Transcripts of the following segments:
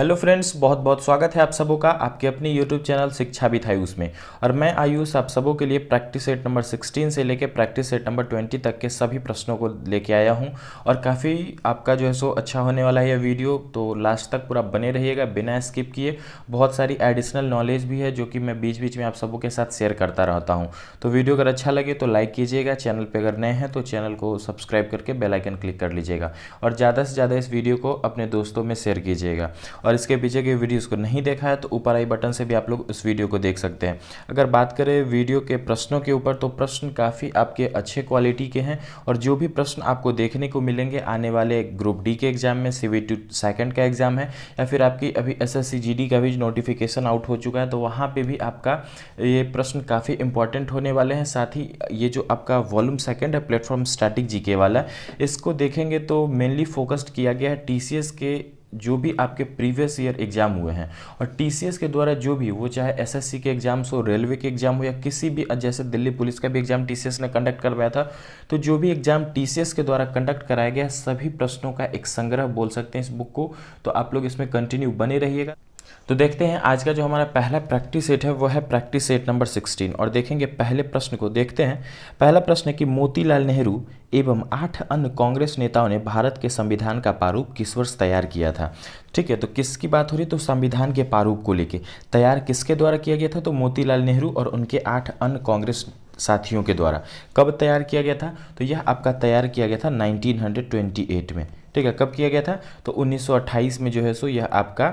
Hello friends, बहुत बहुत स्वागत है आप सबों का आपके अपने यूट्यूब चैनल शिक्षा भी था उसमें। और मैं आयुष आप सबों के लिए प्रैक्टिस सेट नंबर 16 से लेकर प्रैक्टिस सेट नंबर 20 तक के सभी प्रश्नों को लेके आया हूं। और काफ़ी आपका जो है सो अच्छा होने वाला है यह वीडियो, तो लास्ट तक पूरा बने रहिएगा बिना स्किप किए। बहुत सारी एडिशनल नॉलेज भी है जो कि मैं बीच बीच में आप सबों के साथ शेयर करता रहता हूँ। तो वीडियो अगर अच्छा लगे तो लाइक कीजिएगा, चैनल पर अगर नए हैं तो चैनल को सब्सक्राइब करके बेल आइकन क्लिक कर लीजिएगा और ज़्यादा से ज़्यादा इस वीडियो को अपने दोस्तों में शेयर कीजिएगा। और इसके पीछे के वीडियोस को नहीं देखा है तो ऊपर आई बटन से भी आप लोग इस वीडियो को देख सकते हैं। अगर बात करें वीडियो के प्रश्नों के ऊपर तो प्रश्न काफ़ी आपके अच्छे क्वालिटी के हैं और जो भी प्रश्न आपको देखने को मिलेंगे आने वाले ग्रुप डी के एग्जाम में, CVT सेकंड का एग्जाम है या फिर आपकी अभी SSC GD का भी नोटिफिकेशन आउट हो चुका है तो वहाँ पर भी आपका ये प्रश्न काफ़ी इंपॉर्टेंट होने वाले हैं। साथ ही ये जो आपका वॉल्यूम सेकंड है प्लेटफॉर्म स्टैटिक GK वाला, इसको देखेंगे तो मेनली फोकस्ड किया गया है TCS के जो भी आपके प्रीवियस ईयर एग्जाम हुए हैं और TCS के द्वारा जो भी वो चाहे SSC के एग्जाम्स हो, रेलवे के एग्जाम हो या किसी भी, जैसे दिल्ली पुलिस का भी एग्जाम TCS ने कंडक्ट करवाया था, तो जो भी एग्जाम TCS के द्वारा कंडक्ट कराया गया सभी प्रश्नों का एक संग्रह बोल सकते हैं इस बुक को। तो आप लोग इसमें कंटिन्यू बने रहिएगा। तो देखते हैं आज का जो हमारा पहला प्रैक्टिस सेट है वो है प्रैक्टिस सेट नंबर 16 और देखेंगे पहले प्रश्न को। देखते हैं पहला प्रश्न है कि मोतीलाल नेहरू एवं 8 अन्य कांग्रेस नेताओं ने भारत के संविधान का प्रारूप किस वर्ष तैयार किया था। ठीक है, तो किसकी बात हो रही है, तो संविधान के प्रारूप को लेके तैयार किसके द्वारा किया गया था, तो मोतीलाल नेहरू और उनके 8 अन्य कांग्रेस साथियों के द्वारा। कब तैयार किया गया था, तो यह आपका तैयार किया गया था 1928 में। ठीक है, कब किया गया था, तो 1928 में जो है सो यह आपका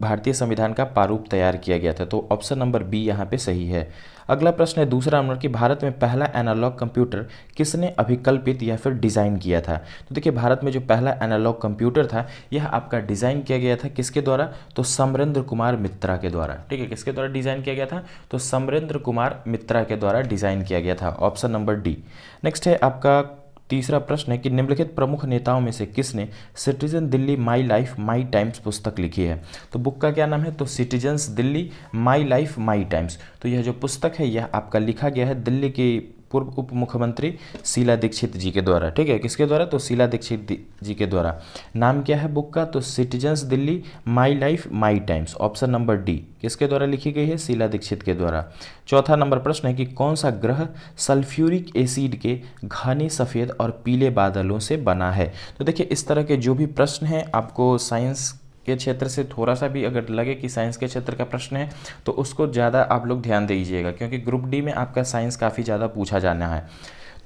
भारतीय संविधान का प्रारूप तैयार किया गया था। तो ऑप्शन नंबर बी यहाँ पे सही है। अगला प्रश्न है दूसरा नंबर कि भारत में पहला एनालॉग कंप्यूटर किसने अभिकल्पित या फिर डिज़ाइन किया था। तो देखिए भारत में जो पहला एनालॉग कंप्यूटर था यह आपका डिज़ाइन किया गया था किसके द्वारा, तो समरेंद्र कुमार मित्रा के द्वारा। ठीक है, किसके द्वारा डिज़ाइन किया गया था, तो समरेंद्र कुमार मित्रा के द्वारा डिज़ाइन किया गया था। Option number D. नेक्स्ट है आपका तीसरा प्रश्न है कि निम्नलिखित प्रमुख नेताओं में से किसने citizen Delhi my life my times पुस्तक लिखी है। तो बुक का क्या नाम है, तो citizens Delhi my life my times. तो यह जो पुस्तक है यह आपका लिखा गया है दिल्ली की पूर्व उप मुख्यमंत्री शीला दीक्षित जी के द्वारा। ठीक है, किसके द्वारा, तो शीला दीक्षित जी के द्वारा। नाम क्या है बुक का, तो citizens Delhi my life my times. Option number D किसके द्वारा लिखी गई है, शीला दीक्षित के द्वारा। चौथा नंबर प्रश्न है कि कौन सा ग्रह सल्फ्यूरिक एसिड के घने सफ़ेद और पीले बादलों से बना है। तो देखिए इस तरह के जो भी प्रश्न हैं आपको साइंस के क्षेत्र से थोड़ा सा भी अगर लगे कि साइंस के क्षेत्र का प्रश्न है तो उसको ज़्यादा आप लोग ध्यान दीजिएगा क्योंकि ग्रुप डी में आपका साइंस काफ़ी ज़्यादा पूछा जाना है।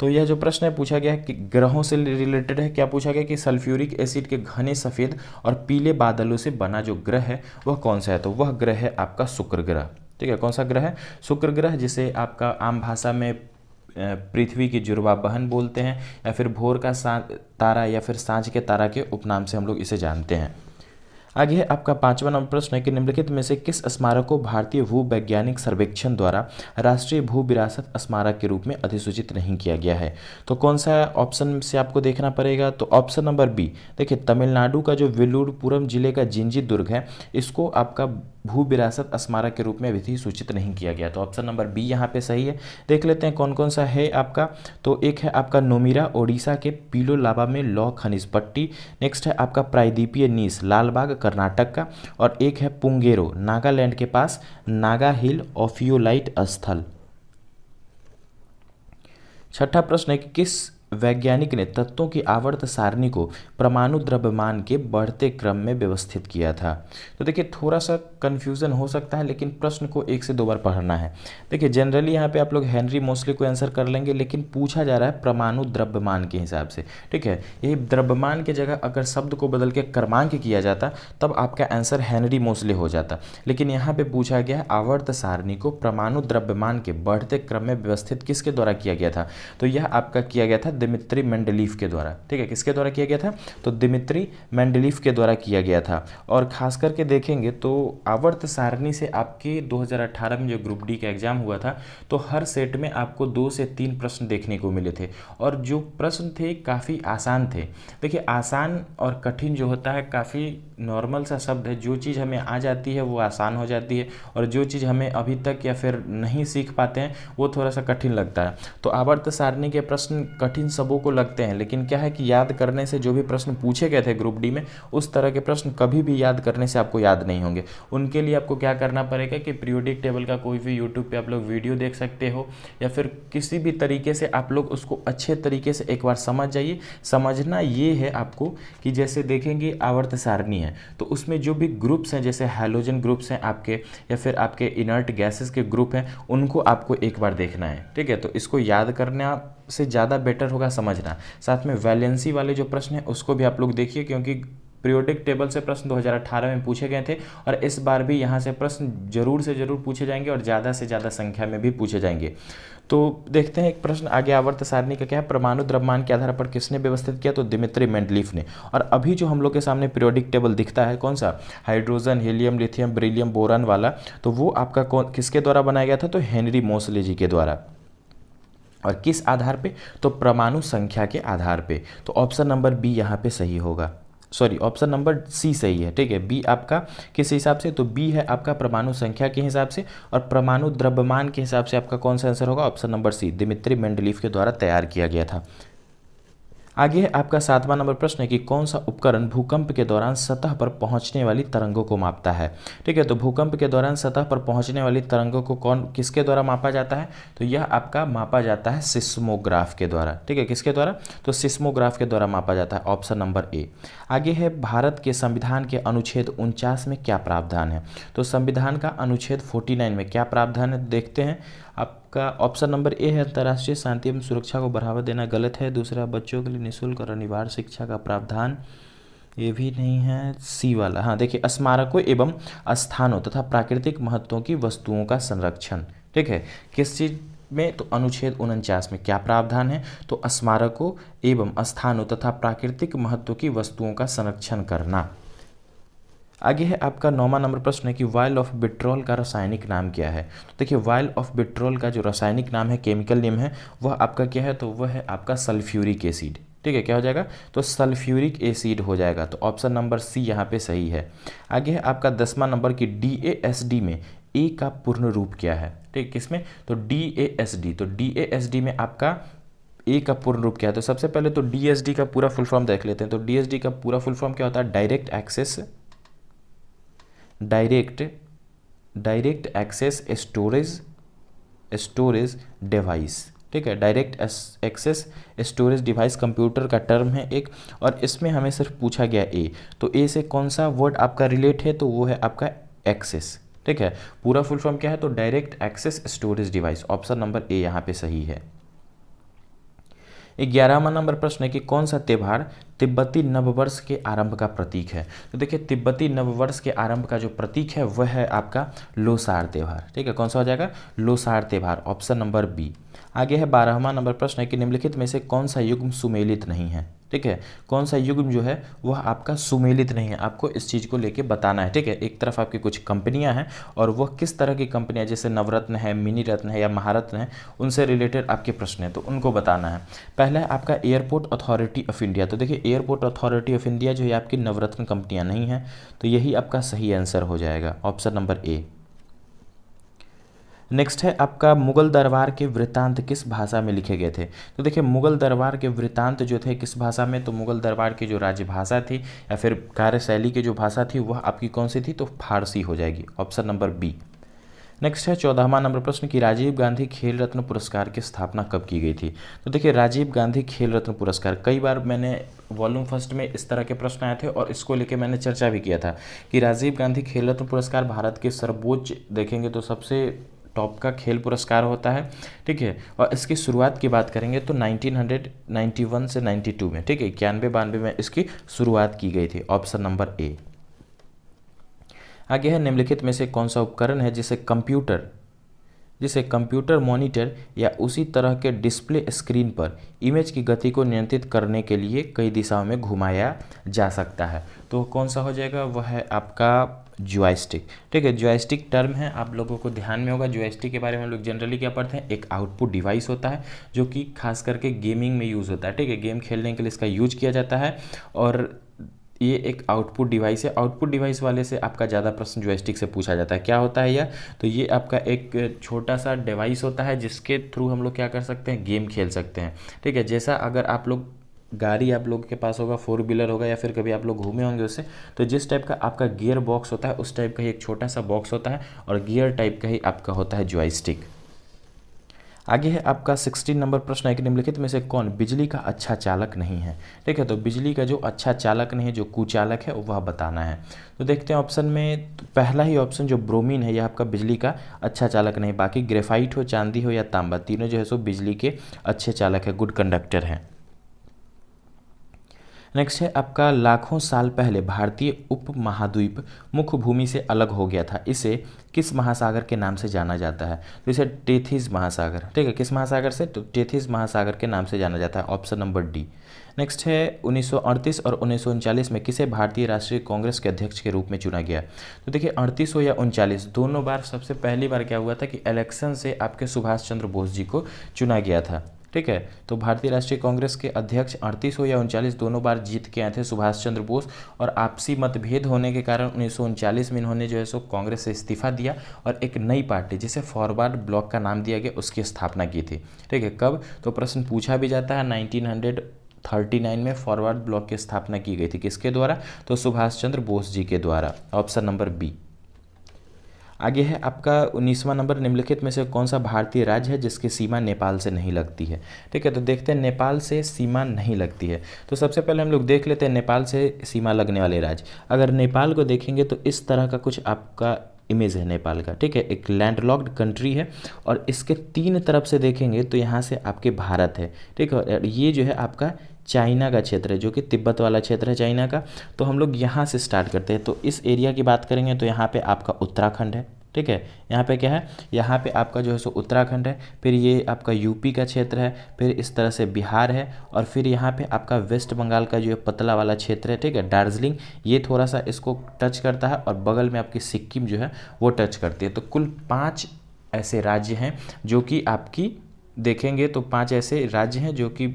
तो यह जो प्रश्न है पूछा गया है कि ग्रहों से रिलेटेड है। क्या पूछा गया कि सल्फ्यूरिक एसिड के घने सफ़ेद और पीले बादलों से बना जो ग्रह है वह कौन सा है, तो वह ग्रह है आपका शुक्र ग्रह। ठीक है, कौन सा ग्रह है, शुक्र ग्रह, जिसे आपका आम भाषा में पृथ्वी की जुड़वा बहन बोलते हैं या फिर भोर का तारा या फिर सांझ के तारा के उपनाम से हम लोग इसे जानते हैं। आगे है आपका पांचवा नंबर प्रश्न है कि निम्नलिखित में से किस स्मारक को भारतीय भू वैज्ञानिक सर्वेक्षण द्वारा राष्ट्रीय भू विरासत स्मारक के रूप में अधिसूचित नहीं किया गया है। तो कौन सा ऑप्शन से आपको देखना पड़ेगा, तो ऑप्शन नंबर बी। देखिए तमिलनाडु का जो विल्लुपुरम जिले का जिंजी दुर्ग है इसको आपका भू विरासत स्मारक के रूप में अधिसूचित नहीं किया गया। तो ऑप्शन नंबर बी यहाँ पे सही है। देख लेते हैं कौन कौन सा है आपका। तो एक है आपका नोमिरा ओडिशा के पीलो लाबा में लौह खनिज पट्टी। नेक्स्ट है आपका प्रायद्वीपीय नीस लालबाग कर्नाटक का। और एक है पुंगेरो नागालैंड के पास नागा हिल ऑफियोलाइट स्थल। छठा प्रश्न है कि किस वैज्ञानिक ने तत्वों की आवर्त सारणी को परमाणु द्रव्यमान के बढ़ते क्रम में व्यवस्थित किया था। तो देखिए थोड़ा सा कन्फ्यूज़न हो सकता है लेकिन प्रश्न को 1 से 2 बार पढ़ना है। देखिए जनरली यहाँ पे आप लोग हेनरी मोस्ले को आंसर कर लेंगे लेकिन पूछा जा रहा है परमाणु द्रव्यमान के हिसाब से। ठीक है, यही द्रव्यमान की जगह अगर शब्द को बदल के क्रमांक किया जाता तब आपका आंसर हेनरी मोस्ले हो जाता, लेकिन यहाँ पे पूछा गया है आवर्त सारणी को परमाणु द्रव्यमान के बढ़ते क्रम में व्यवस्थित किसके द्वारा किया गया था। तो यह आपका किया गया था दिमित्री मेंडलीफ के द्वारा। ठीक है, किसके द्वारा किया गया था, तो दिमित्री मेंडलीफ के द्वारा किया गया था। और खास करके देखेंगे तो आवर्त सारणी से आपके 2018 में जो ग्रुप डी का एग्जाम हुआ था तो हर सेट में आपको 2 से 3 प्रश्न देखने को मिले थे और जो प्रश्न थे काफ़ी आसान थे। देखिए आसान और कठिन जो होता है काफ़ी नॉर्मल सा शब्द है। जो चीज़ हमें आ जाती है वो आसान हो जाती है और जो चीज़ हमें अभी तक या फिर नहीं सीख पाते हैं वो थोड़ा सा कठिन लगता है। तो आवर्त सारणी के प्रश्न कठिन सबों को लगते हैं, लेकिन क्या है कि याद करने से जो भी प्रश्न पूछे गए थे ग्रुप डी में उस तरह के प्रश्न कभी भी याद करने से आपको याद नहीं होंगे। उनके लिए आपको क्या करना पड़ेगा कि पीरियोडिक टेबल का कोई भी यूट्यूब पे आप लोग वीडियो देख सकते हो, या फिर किसी भी तरीके से आप लोग उसको अच्छे तरीके से एक बार समझ जाइए। समझना ये है आपको कि जैसे देखेंगे आवर्त सारणी है तो उसमें जो भी ग्रुप्स हैं, जैसे हैलोजन ग्रुप्स हैं आपके, या फिर आपके इनर्ट गैसेस के ग्रुप हैं, उनको आपको एक बार देखना है, ठीक है। तो इसको याद करना से ज़्यादा बेटर होगा समझना। साथ में वैलेंसी वाले जो प्रश्न हैं उसको भी आप लोग देखिए, क्योंकि पीरियोडिक टेबल से प्रश्न 2018 में पूछे गए थे और इस बार भी यहाँ से प्रश्न जरूर से जरूर पूछे जाएंगे और ज़्यादा से ज़्यादा संख्या में भी पूछे जाएंगे। तो देखते हैं एक प्रश्न आगे, आवर्त सारणी का क्या है, परमाणु द्रव्यमान के आधार पर किसने व्यवस्थित किया, तो दिमित्री मेंडलीफ ने। और अभी जो हम लोग के सामने पीरियोडिक टेबल दिखता है कौन सा, hydrogen, helium, lithium, beryllium, boron वाला, तो वो आपका कौन किसके द्वारा बनाया गया था, तो हेनरी मोसले जी के द्वारा। और किस आधार पे, तो परमाणु संख्या के आधार पे। तो ऑप्शन नंबर बी यहाँ पे सही होगा, सॉरी ऑप्शन नंबर सी सही है, ठीक है। बी आपका किस हिसाब से, तो बी है आपका परमाणु संख्या के हिसाब से, और परमाणु द्रव्यमान के हिसाब से आपका कौन सा आंसर होगा, option number C, Dmitri Mendeleev के द्वारा तैयार किया गया था। आगे है आपका 7वां नंबर प्रश्न है कि कौन सा उपकरण भूकंप के दौरान सतह पर पहुंचने वाली तरंगों को मापता है, ठीक है। तो भूकंप के दौरान सतह पर पहुंचने वाली तरंगों को किसके द्वारा मापा जाता है, तो यह आपका मापा जाता है सिस्मोग्राफ के द्वारा, ठीक है। किसके द्वारा, तो सिस्मोग्राफ के द्वारा मापा जाता है, ऑप्शन नंबर ए। आगे है भारत के संविधान के अनुच्छेद 49 में क्या प्रावधान है, तो संविधान का अनुच्छेद 49 में क्या प्रावधान है, देखते हैं। आपका ऑप्शन नंबर ए है, अंतर्राष्ट्रीय शांति एवं सुरक्षा को बढ़ावा देना, गलत है। दूसरा, बच्चों के लिए निःशुल्क और अनिवार्य शिक्षा का प्रावधान, ये भी नहीं है। सी वाला, हाँ देखिए, स्मारकों एवं स्थानों तथा प्राकृतिक महत्वों की वस्तुओं का संरक्षण, ठीक है। किस चीज़ में, तो अनुच्छेद 49 में क्या प्रावधान है, तो स्मारकों एवं स्थानों तथा प्राकृतिक महत्व की वस्तुओं का संरक्षण करना। आगे है आपका 9वां नंबर प्रश्न है कि वायल ऑफ बिट्रोल का रासायनिक नाम क्या है। तो देखिए, वायल ऑफ बिट्रोल का जो रासायनिक नाम है, केमिकल नेम है, वह आपका क्या है, तो वह है आपका सल्फ्यूरिक एसिड, ठीक है। क्या हो जाएगा, तो सल्फ्यूरिक एसिड हो जाएगा, तो ऑप्शन नंबर सी यहाँ पे सही है। आगे है आपका 10वां नंबर की DASD में ए का पूर्ण रूप क्या है, ठीक, किसमें, तो DASD, तो DASD में आपका ए का पूर्ण रूप क्या है। तो सबसे पहले तो DSD का पूरा फुल फॉर्म देख लेते हैं। तो DSD का पूरा फुल फॉर्म क्या होता है, डायरेक्ट एक्सेस स्टोरेज डिवाइस, ठीक है। Direct access storage device computer का टर्म है एक, और इसमें हमें सिर्फ पूछा गया ए, तो ए से कौन सा वर्ड आपका रिलेट है, तो वो है आपका एक्सेस, ठीक है। पूरा फुल फॉर्म क्या है, तो direct access storage device, option number A यहाँ पे सही है। 11वां नंबर प्रश्न है कि कौन सा त्यौहार तिब्बती नववर्ष के आरंभ का प्रतीक है। तो देखिए, तिब्बती नववर्ष के आरंभ का जो प्रतीक है वह है आपका लोसार त्यौहार, ठीक है। कौन सा हो जाएगा, लोसार त्यौहार, ऑप्शन नंबर बी। आगे है 12वां नंबर प्रश्न है कि निम्नलिखित में से कौन सा युग्म सुमेलित नहीं है, ठीक है। कौन सा युग्म जो है वह आपका सुमेलित नहीं है, आपको इस चीज़ को लेके बताना है, ठीक है। एक तरफ आपकी कुछ कंपनियां हैं और वह किस तरह की कंपनियां, जैसे नवरत्न है, मिनी रत्न है या महारत्न है, उनसे रिलेटेड आपके प्रश्न हैं, तो उनको बताना है। पहला है आपका एयरपोर्ट अथॉरिटी ऑफ इंडिया। तो देखिए, एयरपोर्ट अथॉरिटी ऑफ इंडिया जो है आपकी नवरत्न कंपनियां नहीं हैं, तो यही आपका सही आंसर हो जाएगा, ऑप्शन नंबर ए। नेक्स्ट है आपका मुगल दरबार के वृत्तांत किस भाषा में लिखे गए थे। तो देखिए, मुगल दरबार के वृत्तांत जो थे किस भाषा में, तो मुगल दरबार की जो राजभाषा थी या फिर कार्यशैली की जो भाषा थी वह आपकी कौन सी थी, तो फारसी हो जाएगी, ऑप्शन नंबर बी। नेक्स्ट है 14वां नंबर प्रश्न कि राजीव गांधी खेल रत्न पुरस्कार की स्थापना कब की गई थी। तो देखिए, राजीव गांधी खेल रत्न पुरस्कार, कई बार मैंने वॉल्यूम फर्स्ट में इस तरह के प्रश्न आए थे और इसको लेके मैंने चर्चा भी किया था कि राजीव गांधी खेल रत्न पुरस्कार भारत के सर्वोच्च, देखेंगे तो सबसे टॉप का खेल पुरस्कार होता है, ठीक है। और इसकी शुरुआत की बात करेंगे तो 1991 से 92 में, ठीक है, 91-92 में इसकी शुरुआत की गई थी, ऑप्शन नंबर ए। आगे है निम्नलिखित में से कौन सा उपकरण है जिसे कंप्यूटर मॉनिटर या उसी तरह के डिस्प्ले स्क्रीन पर इमेज की गति को नियंत्रित करने के लिए कई दिशाओं में घुमाया जा सकता है। तो कौन सा हो जाएगा, वह है आपका जॉयस्टिक, ठीक है। जॉयस्टिक टर्म है, आप लोगों को ध्यान में होगा, जॉयस्टिक के बारे में हम लोग जनरली क्या पढ़ते हैं, एक आउटपुट डिवाइस होता है जो कि खास करके गेमिंग में यूज़ होता है, ठीक है। गेम खेलने के लिए इसका यूज किया जाता है और ये एक आउटपुट डिवाइस है। आउटपुट डिवाइस वाले से आपका ज़्यादा प्रश्न जॉयस्टिक से पूछा जाता है। क्या होता है यह? तो ये आपका एक छोटा सा डिवाइस होता है जिसके थ्रू हम लोग क्या कर सकते हैं, गेम खेल सकते हैं। ठीक है, जैसा अगर आप लोग गाड़ी आप लोग के पास होगा, 4 व्हीलर होगा, या फिर कभी आप लोग घूमे होंगे उससे, तो जिस टाइप का आपका गियर बॉक्स होता है उस टाइप का ही एक छोटा सा बॉक्स होता है, और गियर टाइप का ही आपका होता है जॉयस्टिक। आगे है आपका 16 नंबर प्रश्न है कि निम्नलिखित में से कौन बिजली का अच्छा चालक नहीं है। ठीक है, तो बिजली का जो अच्छा चालक नहीं है, जो कुचालक है, वह बताना है। तो देखते हैं ऑप्शन में, तो पहला ही ऑप्शन जो ब्रोमीन है, यह आपका बिजली का अच्छा चालक नहीं। बाकी ग्रेफाइट हो, चांदी हो या तांबा, तीनों जो है सो बिजली के अच्छे चालक है, गुड कंडक्टर हैं। नेक्स्ट है आपका, लाखों साल पहले भारतीय उपमहाद्वीप मुख्य भूमि से अलग हो गया था, इसे किस महासागर के नाम से जाना जाता है? तो इसे टेथिस महासागर। ठीक है, किस महासागर से? तो टेथिस महासागर के नाम से जाना जाता है, ऑप्शन नंबर डी। नेक्स्ट है 1938 और 1939 में किसे भारतीय राष्ट्रीय कांग्रेस के अध्यक्ष के रूप में चुना गया? तो देखिए 38 हो या 39, दोनों बार सबसे पहली बार क्या हुआ था कि इलेक्शन से आपके सुभाष चंद्र बोस जी को चुना गया था। ठीक है, तो भारतीय राष्ट्रीय कांग्रेस के अध्यक्ष 38 हो या 39 दोनों बार जीत के आए थे सुभाष चंद्र बोस, और आपसी मतभेद होने के कारण 1939 में इन्होंने जो है सो कांग्रेस से इस्तीफा दिया और एक नई पार्टी जिसे फॉरवर्ड ब्लॉक का नाम दिया गया, उसकी स्थापना की थी। ठीक है, कब? तो प्रश्न पूछा भी जाता है, 1939 में फॉरवर्ड ब्लॉक की स्थापना की गई थी, किसके द्वारा? तो सुभाष चंद्र बोस जी के द्वारा, ऑप्शन नंबर बी। आगे है आपका 19वां नंबर, निम्नलिखित में से कौन सा भारतीय राज्य है जिसकी सीमा नेपाल से नहीं लगती है? ठीक है, तो देखते हैं नेपाल से सीमा नहीं लगती है। तो सबसे पहले हम लोग देख लेते हैं नेपाल से सीमा लगने वाले राज्य। अगर नेपाल को देखेंगे तो इस तरह का कुछ आपका इमेज है नेपाल का। ठीक है, एक लैंडलॉक्ड कंट्री है, और इसके 3 तरफ से देखेंगे तो यहाँ से आपके भारत है। ठीक है, और ये जो है आपका चाइना का क्षेत्र है, जो कि तिब्बत वाला क्षेत्र है चाइना का। तो हम लोग यहाँ से स्टार्ट करते हैं। तो इस एरिया की बात करेंगे तो यहाँ पे आपका उत्तराखंड है। ठीक है, यहाँ पे क्या है? यहाँ पे आपका जो है सो उत्तराखंड है, फिर ये आपका यूपी का क्षेत्र है, फिर इस तरह से बिहार है, और फिर यहाँ पे आपका वेस्ट बंगाल का जो है पतला वाला क्षेत्र है। ठीक है, दार्जिलिंग, ये थोड़ा सा इसको टच करता है, और बगल में आपकी सिक्किम जो है वो टच करती है। तो कुल 5 ऐसे राज्य हैं जो कि आपकी देखेंगे तो 5 ऐसे राज्य हैं जो कि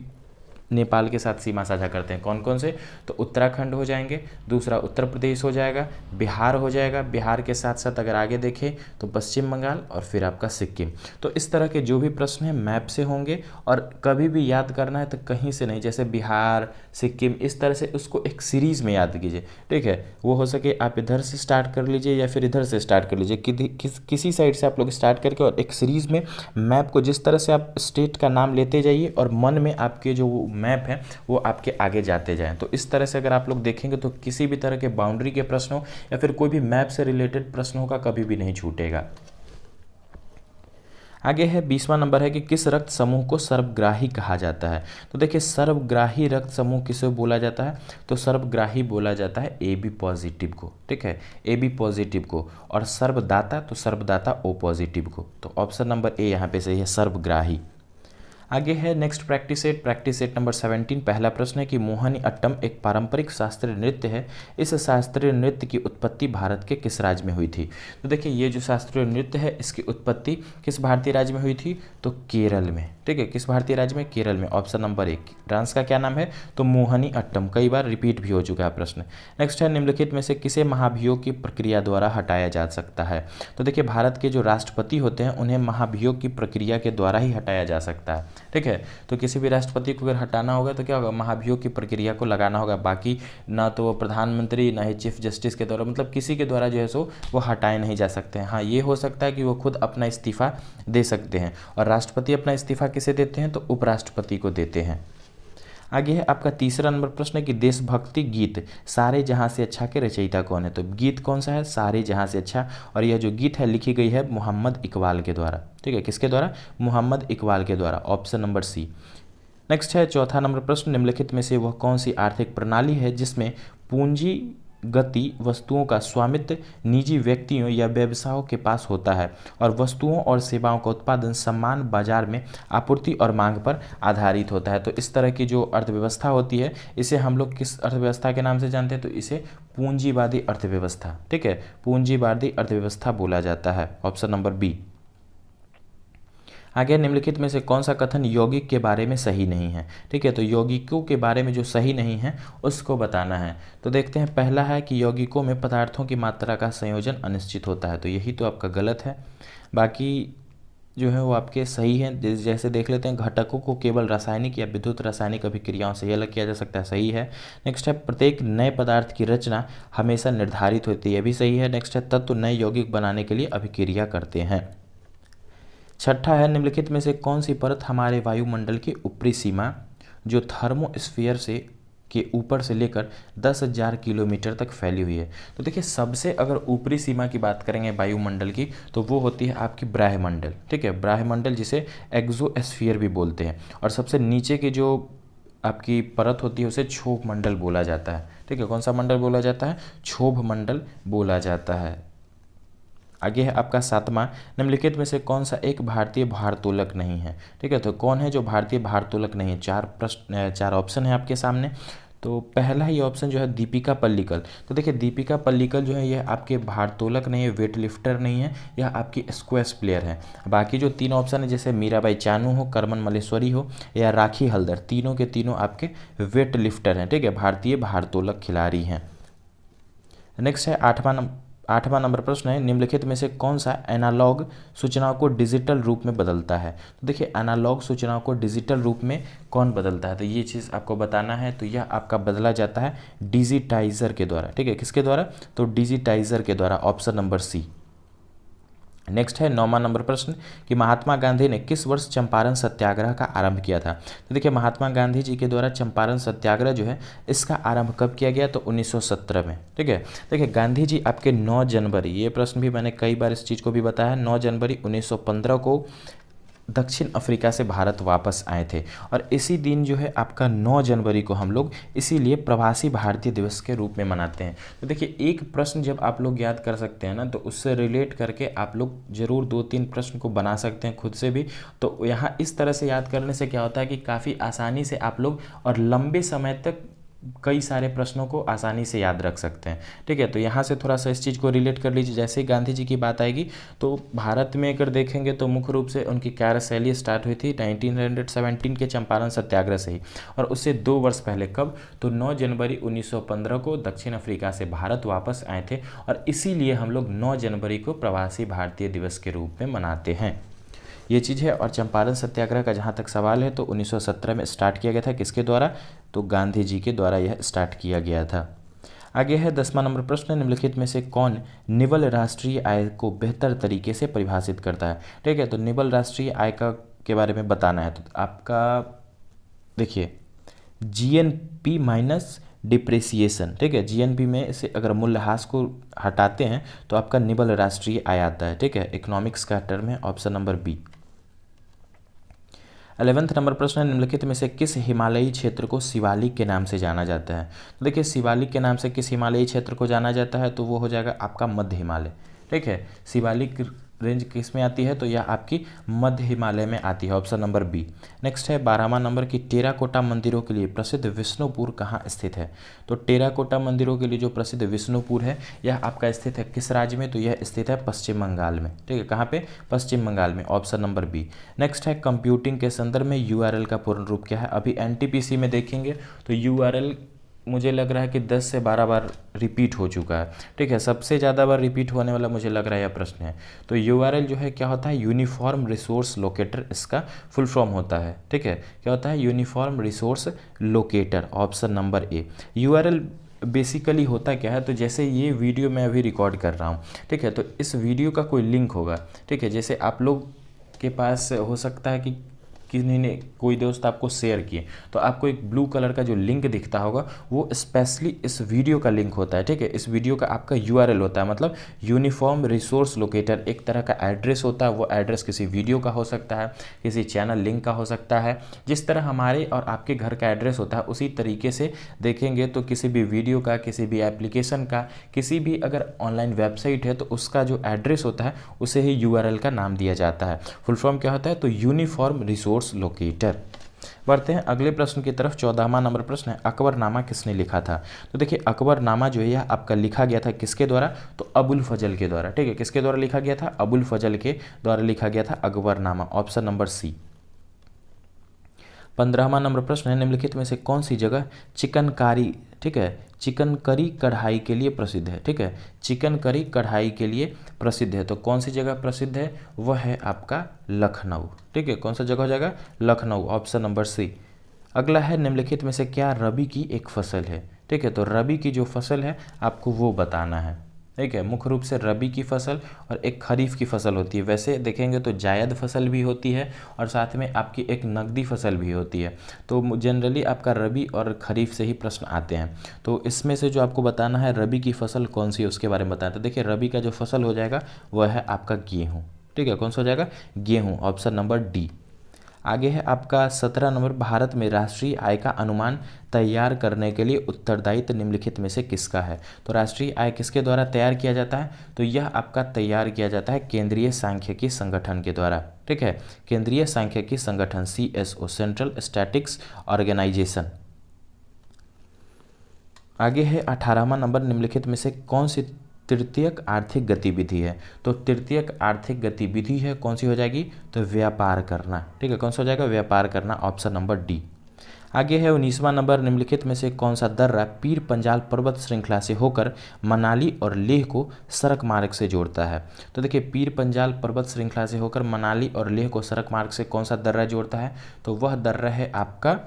नेपाल के साथ सीमा साझा करते हैं। कौन कौन से? तो उत्तराखंड हो जाएंगे, दूसरा उत्तर प्रदेश हो जाएगा, बिहार हो जाएगा, बिहार के साथ साथ अगर आगे देखें तो पश्चिम बंगाल, और फिर आपका सिक्किम। तो इस तरह के जो भी प्रश्न हैं मैप से होंगे, और कभी भी याद करना है तो कहीं से नहीं, जैसे बिहार, सिक्किम, इस तरह से उसको एक सीरीज़ में याद कीजिए। ठीक है, वो हो सके आप इधर से स्टार्ट कर लीजिए या फिर इधर से स्टार्ट कर लीजिए, किसी साइड से आप लोग स्टार्ट करके, और एक सीरीज़ में मैप को जिस तरह से आप स्टेट का नाम लेते जाइए, और मन में आपके जो मैप है वो आपके आगे जाते जाएं। तो इस तरह से अगर आप लोग देखेंगे तो किसी भी तरह के बाउंड्री के प्रश्न हो या फिर कोई भी मैप से रिलेटेड प्रश्नों का कभी भी नहीं छूटेगा। आगे है 20वां नंबर है कि किस रक्त समूह को सर्वग्राही कहा जाता है? तो देखिए सर्वग्राही रक्त समूह किसे बोला जाता है? तो सर्वग्राही बोला जाता है AB पॉजिटिव को। ठीक है, AB पॉजिटिव को। और सर्वदाता, तो सर्वदाता O पॉजिटिव को। तो ऑप्शन नंबर ए यहाँ पे सही है, सर्वग्राही। आगे है नेक्स्ट प्रैक्टिस सेट नंबर 17। पहला प्रश्न है कि मोहिनी अट्टम एक पारंपरिक शास्त्रीय नृत्य है, इस शास्त्रीय नृत्य की उत्पत्ति भारत के किस राज्य में हुई थी? तो देखिए ये जो शास्त्रीय नृत्य है इसकी उत्पत्ति किस भारतीय राज्य में हुई थी? तो केरल में। ठीक है, किस भारतीय राज्य में? केरल में, ऑप्शन नंबर 1। डांस का क्या नाम है? तो मोहिनी अट्टम, कई बार रिपीट भी हो चुका है प्रश्न। नेक्स्ट है निम्नलिखित में से किसे महाभियोग की प्रक्रिया द्वारा हटाया जा सकता है? तो देखिए भारत के जो राष्ट्रपति होते हैं उन्हें महाभियोग की प्रक्रिया के द्वारा ही हटाया जा सकता है। ठीक है, तो किसी भी राष्ट्रपति को अगर हटाना होगा तो क्या होगा? महाभियोग की प्रक्रिया को लगाना होगा। बाकी ना तो वो प्रधानमंत्री ना ही चीफ जस्टिस के द्वारा, मतलब किसी के द्वारा जो है सो वो हटाए नहीं जा सकते हैं। हाँ, ये हो सकता है कि वो खुद अपना इस्तीफा दे सकते हैं, और राष्ट्रपति अपना इस्तीफा किसे देते हैं? तो उपराष्ट्रपति को देते हैं। आगे है आपका तीसरा नंबर प्रश्न है कि देशभक्ति गीत सारे जहां से अच्छा के रचयिता कौन है? तो गीत कौन सा है? सारे जहां से अच्छा। और यह जो गीत है लिखी गई है मोहम्मद इकबाल के द्वारा। ठीक है, किसके द्वारा? मोहम्मद इकबाल के द्वारा, ऑप्शन नंबर सी। नेक्स्ट है चौथा नंबर प्रश्न, निम्नलिखित में से वह कौन सी आर्थिक प्रणाली है जिसमें पूंजी गति वस्तुओं का स्वामित्व निजी व्यक्तियों या व्यवसायों के पास होता है, और वस्तुओं और सेवाओं का उत्पादन समान बाजार में आपूर्ति और मांग पर आधारित होता है? तो इस तरह की जो अर्थव्यवस्था होती है इसे हम लोग किस अर्थव्यवस्था के नाम से जानते हैं? तो इसे पूंजीवादी अर्थव्यवस्था। ठीक है, पूंजीवादी अर्थव्यवस्था बोला जाता है, ऑप्शन नंबर बी। आगे निम्नलिखित में से कौन सा कथन यौगिक के बारे में सही नहीं है। ठीक है, तो यौगिकों के बारे में जो सही नहीं है उसको बताना है। तो देखते हैं, पहला है कि यौगिकों में पदार्थों की मात्रा का संयोजन अनिश्चित होता है, तो यही तो आपका गलत है। बाकी जो है वो आपके सही हैं। जैसे देख लेते हैं, घटकों को केवल रासायनिक या विद्युत रासायनिक अभिक्रियाओं से अलग किया जा सकता है, सही है। नेक्स्ट है, प्रत्येक नए पदार्थ की रचना हमेशा निर्धारित होती है, ये भी सही है। नेक्स्ट है, तत्व नए यौगिक बनाने के लिए अभिक्रिया करते हैं। छठा है, निम्नलिखित में से कौन सी परत हमारे वायुमंडल की ऊपरी सीमा जो थर्मोस्फीयर से के ऊपर से लेकर 10,000 किलोमीटर तक फैली हुई है। तो देखिए, सबसे अगर ऊपरी सीमा की बात करेंगे वायुमंडल की, तो वो होती है आपकी ब्रह्मंडल। ठीक है, ब्रह्मंडल जिसे एक्सोस्फीयर भी बोलते हैं। और सबसे नीचे की जो आपकी परत होती है उसे क्षोभ मंडल बोला जाता है। ठीक है, कौन सा मंडल बोला जाता है? क्षोभ मंडल बोला जाता है। आगे है आपका सातवां, निम्नलिखित में से कौन सा एक भारतीय भारोत्तोलक नहीं है। ठीक है, तो कौन है जो भारतीय भारोत्तोलक नहीं है? चार ऑप्शन है आपके सामने। तो पहला ही ऑप्शन जो है दीपिका पल्लिकल। तो देखिए, दीपिका पल्लिकल जो है यह आपके भारोत्तोलक नहीं है, वेट लिफ्टर नहीं है, यह आपकी स्क्वैश प्लेयर है। बाकी जो तीन ऑप्शन है, जैसे मीराबाई चानू हो, करमन मल्लेश्वरी हो या राखी हल्दर, तीनों के तीनों आपके वेट लिफ्टर हैं। ठीक है, भारतीय भारोत्तोलक खिलाड़ी हैं। नेक्स्ट है आठवां नंबर प्रश्न है, निम्नलिखित में से कौन सा एनालॉग सूचनाओं को डिजिटल रूप में बदलता है। तो देखिए, एनालॉग सूचनाओं को डिजिटल रूप में कौन बदलता है, तो ये चीज़ आपको बताना है। तो यह आपका बदला जाता है डिजिटाइजर के द्वारा। ठीक है, किसके द्वारा? तो डिजिटाइजर के द्वारा, ऑप्शन नंबर सी। नेक्स्ट है 9वां नंबर प्रश्न कि महात्मा गांधी ने किस वर्ष चंपारण सत्याग्रह का आरंभ किया था। तो देखिए, महात्मा गांधी जी के द्वारा चंपारण सत्याग्रह जो है इसका आरंभ कब किया गया? तो 1917 में। ठीक है, देखिए गांधी जी आपके 9 जनवरी, ये प्रश्न भी मैंने कई बार इस चीज़ को भी बताया, 9 जनवरी 1915 को दक्षिण अफ्रीका से भारत वापस आए थे। और इसी दिन जो है आपका 9 जनवरी को हम लोग इसीलिए प्रवासी भारतीय दिवस के रूप में मनाते हैं। तो देखिए, एक प्रश्न जब आप लोग याद कर सकते हैं ना, तो उससे रिलेट करके आप लोग ज़रूर 2-3 प्रश्न को बना सकते हैं खुद से भी। तो यहाँ इस तरह से याद करने से क्या होता है कि काफ़ी आसानी से आप लोग और लंबे समय तक कई सारे प्रश्नों को आसानी से याद रख सकते हैं। ठीक है, तो यहाँ से थोड़ा सा इस चीज़ को रिलेट कर लीजिए। जैसे ही गांधी जी की बात आएगी तो भारत में अगर देखेंगे तो मुख्य रूप से उनकी कार्यशैली स्टार्ट हुई थी 1917 के चंपारण सत्याग्रह से ही। और उससे 2 वर्ष पहले कब? तो 9 जनवरी 1915 को दक्षिण अफ्रीका से भारत वापस आए थे। और इसीलिए हम लोग 9 जनवरी को प्रवासी भारतीय दिवस के रूप में मनाते हैं, ये चीज़ है। और चंपारण सत्याग्रह का जहाँ तक सवाल है तो 1917 में स्टार्ट किया गया था, किसके द्वारा? तो गांधी जी के द्वारा यह स्टार्ट किया गया था। आगे है 10वां नंबर प्रश्न, निम्नलिखित में से कौन निवल राष्ट्रीय आय को बेहतर तरीके से परिभाषित करता है। ठीक है, तो निवल राष्ट्रीय आय का के बारे में बताना है। तो आपका देखिए, जीएनपी माइनस डिप्रेसिएशन। ठीक है, जीएनपी में से अगर मूल्यह्रास को हटाते हैं तो आपका निवल राष्ट्रीय आय आता है। ठीक है, इकोनॉमिक्स का टर्म है, ऑप्शन नंबर बी। 11वां नंबर प्रश्न है, निम्नलिखित में से किस हिमालयी क्षेत्र को शिवालिक के नाम से जाना जाता है। तो देखिए, शिवालिक के नाम से किस हिमालयी क्षेत्र को जाना जाता है, तो वो हो जाएगा आपका मध्य हिमालय। ठीक है, शिवालिक रेंज किस में आती है, तो यह आपकी मध्य हिमालय में आती है, ऑप्शन नंबर बी। नेक्स्ट है 12वां नंबर की टेराकोटा मंदिरों के लिए प्रसिद्ध विष्णुपुर कहाँ स्थित है। तो टेराकोटा मंदिरों के लिए जो प्रसिद्ध विष्णुपुर है यह आपका स्थित है किस राज्य में, तो यह स्थित है पश्चिम बंगाल में। ठीक है, कहाँ पे? पश्चिम बंगाल में, ऑप्शन नंबर बी। नेक्स्ट है कंप्यूटिंग के संदर्भ में यूआरएल का पूर्ण रूप क्या है। अभी एनटीपीसी में देखेंगे तो यूआरएल मुझे लग रहा है कि 10 से 12 बार रिपीट हो चुका है। ठीक है, सबसे ज़्यादा बार रिपीट होने वाला मुझे लग रहा है यह प्रश्न है। तो यूआरएल जो है क्या होता है? यूनिफॉर्म रिसोर्स लोकेटर, इसका फुल फॉर्म होता है। ठीक है, क्या होता है? Uniform resource locator, option number ए। यूआरएल बेसिकली होता क्या है, तो जैसे ये वीडियो मैं अभी रिकॉर्ड कर रहा हूँ, ठीक है, तो इस वीडियो का कोई लिंक होगा। ठीक है, जैसे आप लोग के पास हो सकता है कि किसी ने कोई दोस्त आपको शेयर किए, तो आपको एक ब्लू कलर का जो लिंक दिखता होगा वो स्पेशली इस वीडियो का लिंक होता है। ठीक है, इस वीडियो का आपका यूआरएल होता है, मतलब यूनिफॉर्म रिसोर्स लोकेटर एक तरह का एड्रेस होता है। वो एड्रेस किसी वीडियो का हो सकता है, किसी चैनल लिंक का हो सकता है। जिस तरह हमारे और आपके घर का एड्रेस होता है उसी तरीके से देखेंगे तो किसी भी वीडियो का, किसी भी एप्लीकेशन का, किसी भी अगर ऑनलाइन वेबसाइट है तो उसका जो एड्रेस होता है उसे ही यूआरएल का नाम दिया जाता है। फुल फॉर्म क्या होता है? तो यूनिफॉर्म रिसोर्स लोकेटर। बढ़ते हैं अगले प्रश्न की तरफ। 14वां नंबर प्रश्न है, अकबरनामा किसने लिखा था? तो देखिए अकबरनामा जो है यह आपका लिखा गया था किसके द्वारा? तो अबुल फजल के द्वारा। ठीक है, किसके द्वारा लिखा गया था? अबुल फजल के द्वारा लिखा गया था अकबरनामा, ऑप्शन नंबर सी। 15वां नंबर प्रश्न है, निम्नलिखित में से कौन सी जगह चिकनकारी, ठीक है, चिकन करी कढ़ाई के लिए प्रसिद्ध है? ठीक है, चिकन करी कढ़ाई के लिए प्रसिद्ध है, तो कौन सी जगह प्रसिद्ध है? वह है आपका लखनऊ। ठीक है, कौन सा जगह हो जाएगा? Lucknow, option number C. अगला है, निम्नलिखित में से क्या रबी की एक फसल है? ठीक है, तो रबी की जो फसल है आपको वो बताना है। ठीक है, मुख्य रूप से रबी की फसल और एक खरीफ की फसल होती है। वैसे देखेंगे तो जायद फसल भी होती है और साथ में आपकी एक नकदी फसल भी होती है। तो जनरली आपका रबी और खरीफ से ही प्रश्न आते हैं। तो इसमें से जो आपको बताना है रबी की फसल कौन सी है उसके बारे में बताना। तो देखिए रबी का जो फसल हो जाएगा वह है आपका गेहूँ। ठीक है, कौन सा हो जाएगा? गेहूँ, ऑप्शन नंबर डी। आगे है आपका 17 नंबर, भारत में राष्ट्रीय आय का अनुमान तैयार करने के लिए उत्तरदायित्व निम्नलिखित में से किसका है? तो राष्ट्रीय आय किसके द्वारा तैयार किया जाता है? तो यह आपका तैयार किया जाता है केंद्रीय सांख्यिकी संगठन के द्वारा। ठीक है, केंद्रीय सांख्यिकी संगठन CSO, सेंट्रल स्टैटिक्स ऑर्गेनाइजेशन। आगे है 18वां नंबर, निम्नलिखित में से कौन सी तृतीयक आर्थिक गतिविधि है? तो तृतीयक आर्थिक गतिविधि है कौन सी हो जाएगी? तो व्यापार करना। ठीक है, कौन सा हो जाएगा? व्यापार करना, ऑप्शन नंबर डी। आगे है 19वां नंबर, निम्नलिखित में से कौन सा दर्रा पीर पंजाल पर्वत श्रृंखला से होकर मनाली और लेह को सड़क मार्ग से जोड़ता है? तो देखिए पीर पंजाल पर्वत श्रृंखला से होकर मनाली और लेह को सड़क मार्ग से कौन सा दर्रा जोड़ता है? तो वह दर्रा है आपका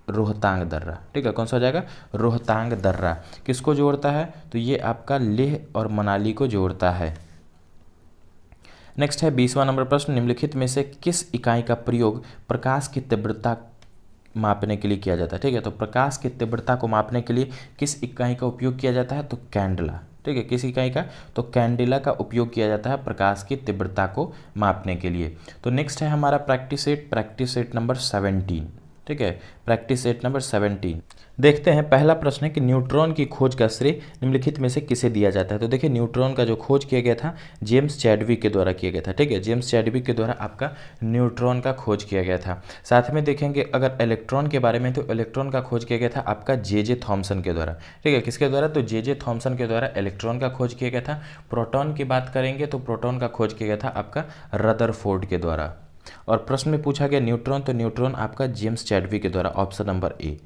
रोहतांग दर्रा। ठीक है, कौन सा हो जाएगा? रोहतांग दर्रा। किसको जोड़ता है? तो ये आपका लेह और मनाली को जोड़ता है। नेक्स्ट है 20वां नंबर प्रश्न, निम्नलिखित में से किस इकाई का प्रयोग प्रकाश की तीव्रता मापने के लिए किया जाता है? ठीक है, तो प्रकाश की तीव्रता को मापने के लिए किस इकाई का उपयोग किया जाता है? तो कैंडला। ठीक है, किस इकाई का? तो कैंडेला का उपयोग किया जाता है प्रकाश की तीव्रता को मापने के लिए। तो नेक्स्ट है हमारा प्रैक्टिस सेट नंबर 17। ठीक है, प्रैक्टिस सेट नंबर 17। देखते हैं पहला प्रश्न है कि न्यूट्रॉन की खोज का श्रेय निम्नलिखित में से किसे दिया जाता है? तो देखिए न्यूट्रॉन का जो खोज किया गया था जेम्स चैडविक के द्वारा किया गया था। ठीक है, जेम्स चैडविक के द्वारा आपका न्यूट्रॉन का खोज किया गया था। साथ में देखेंगे अगर इलेक्ट्रॉन के बारे में, तो इलेक्ट्रॉन का खोज किया गया था आपका जे थॉमसन के द्वारा। ठीक है, किसके द्वारा? तो जे थॉमसन के द्वारा इलेक्ट्रॉन का खोज किया गया था। प्रोटॉन की बात करेंगे तो प्रोटॉन का खोज किया गया था आपका रदरफोर्ड के द्वारा। और प्रश्न में पूछा गया न्यूट्रॉन, तो न्यूट्रॉन आपका जेम्स चैडविक के द्वारा, ऑप्शन नंबर ए।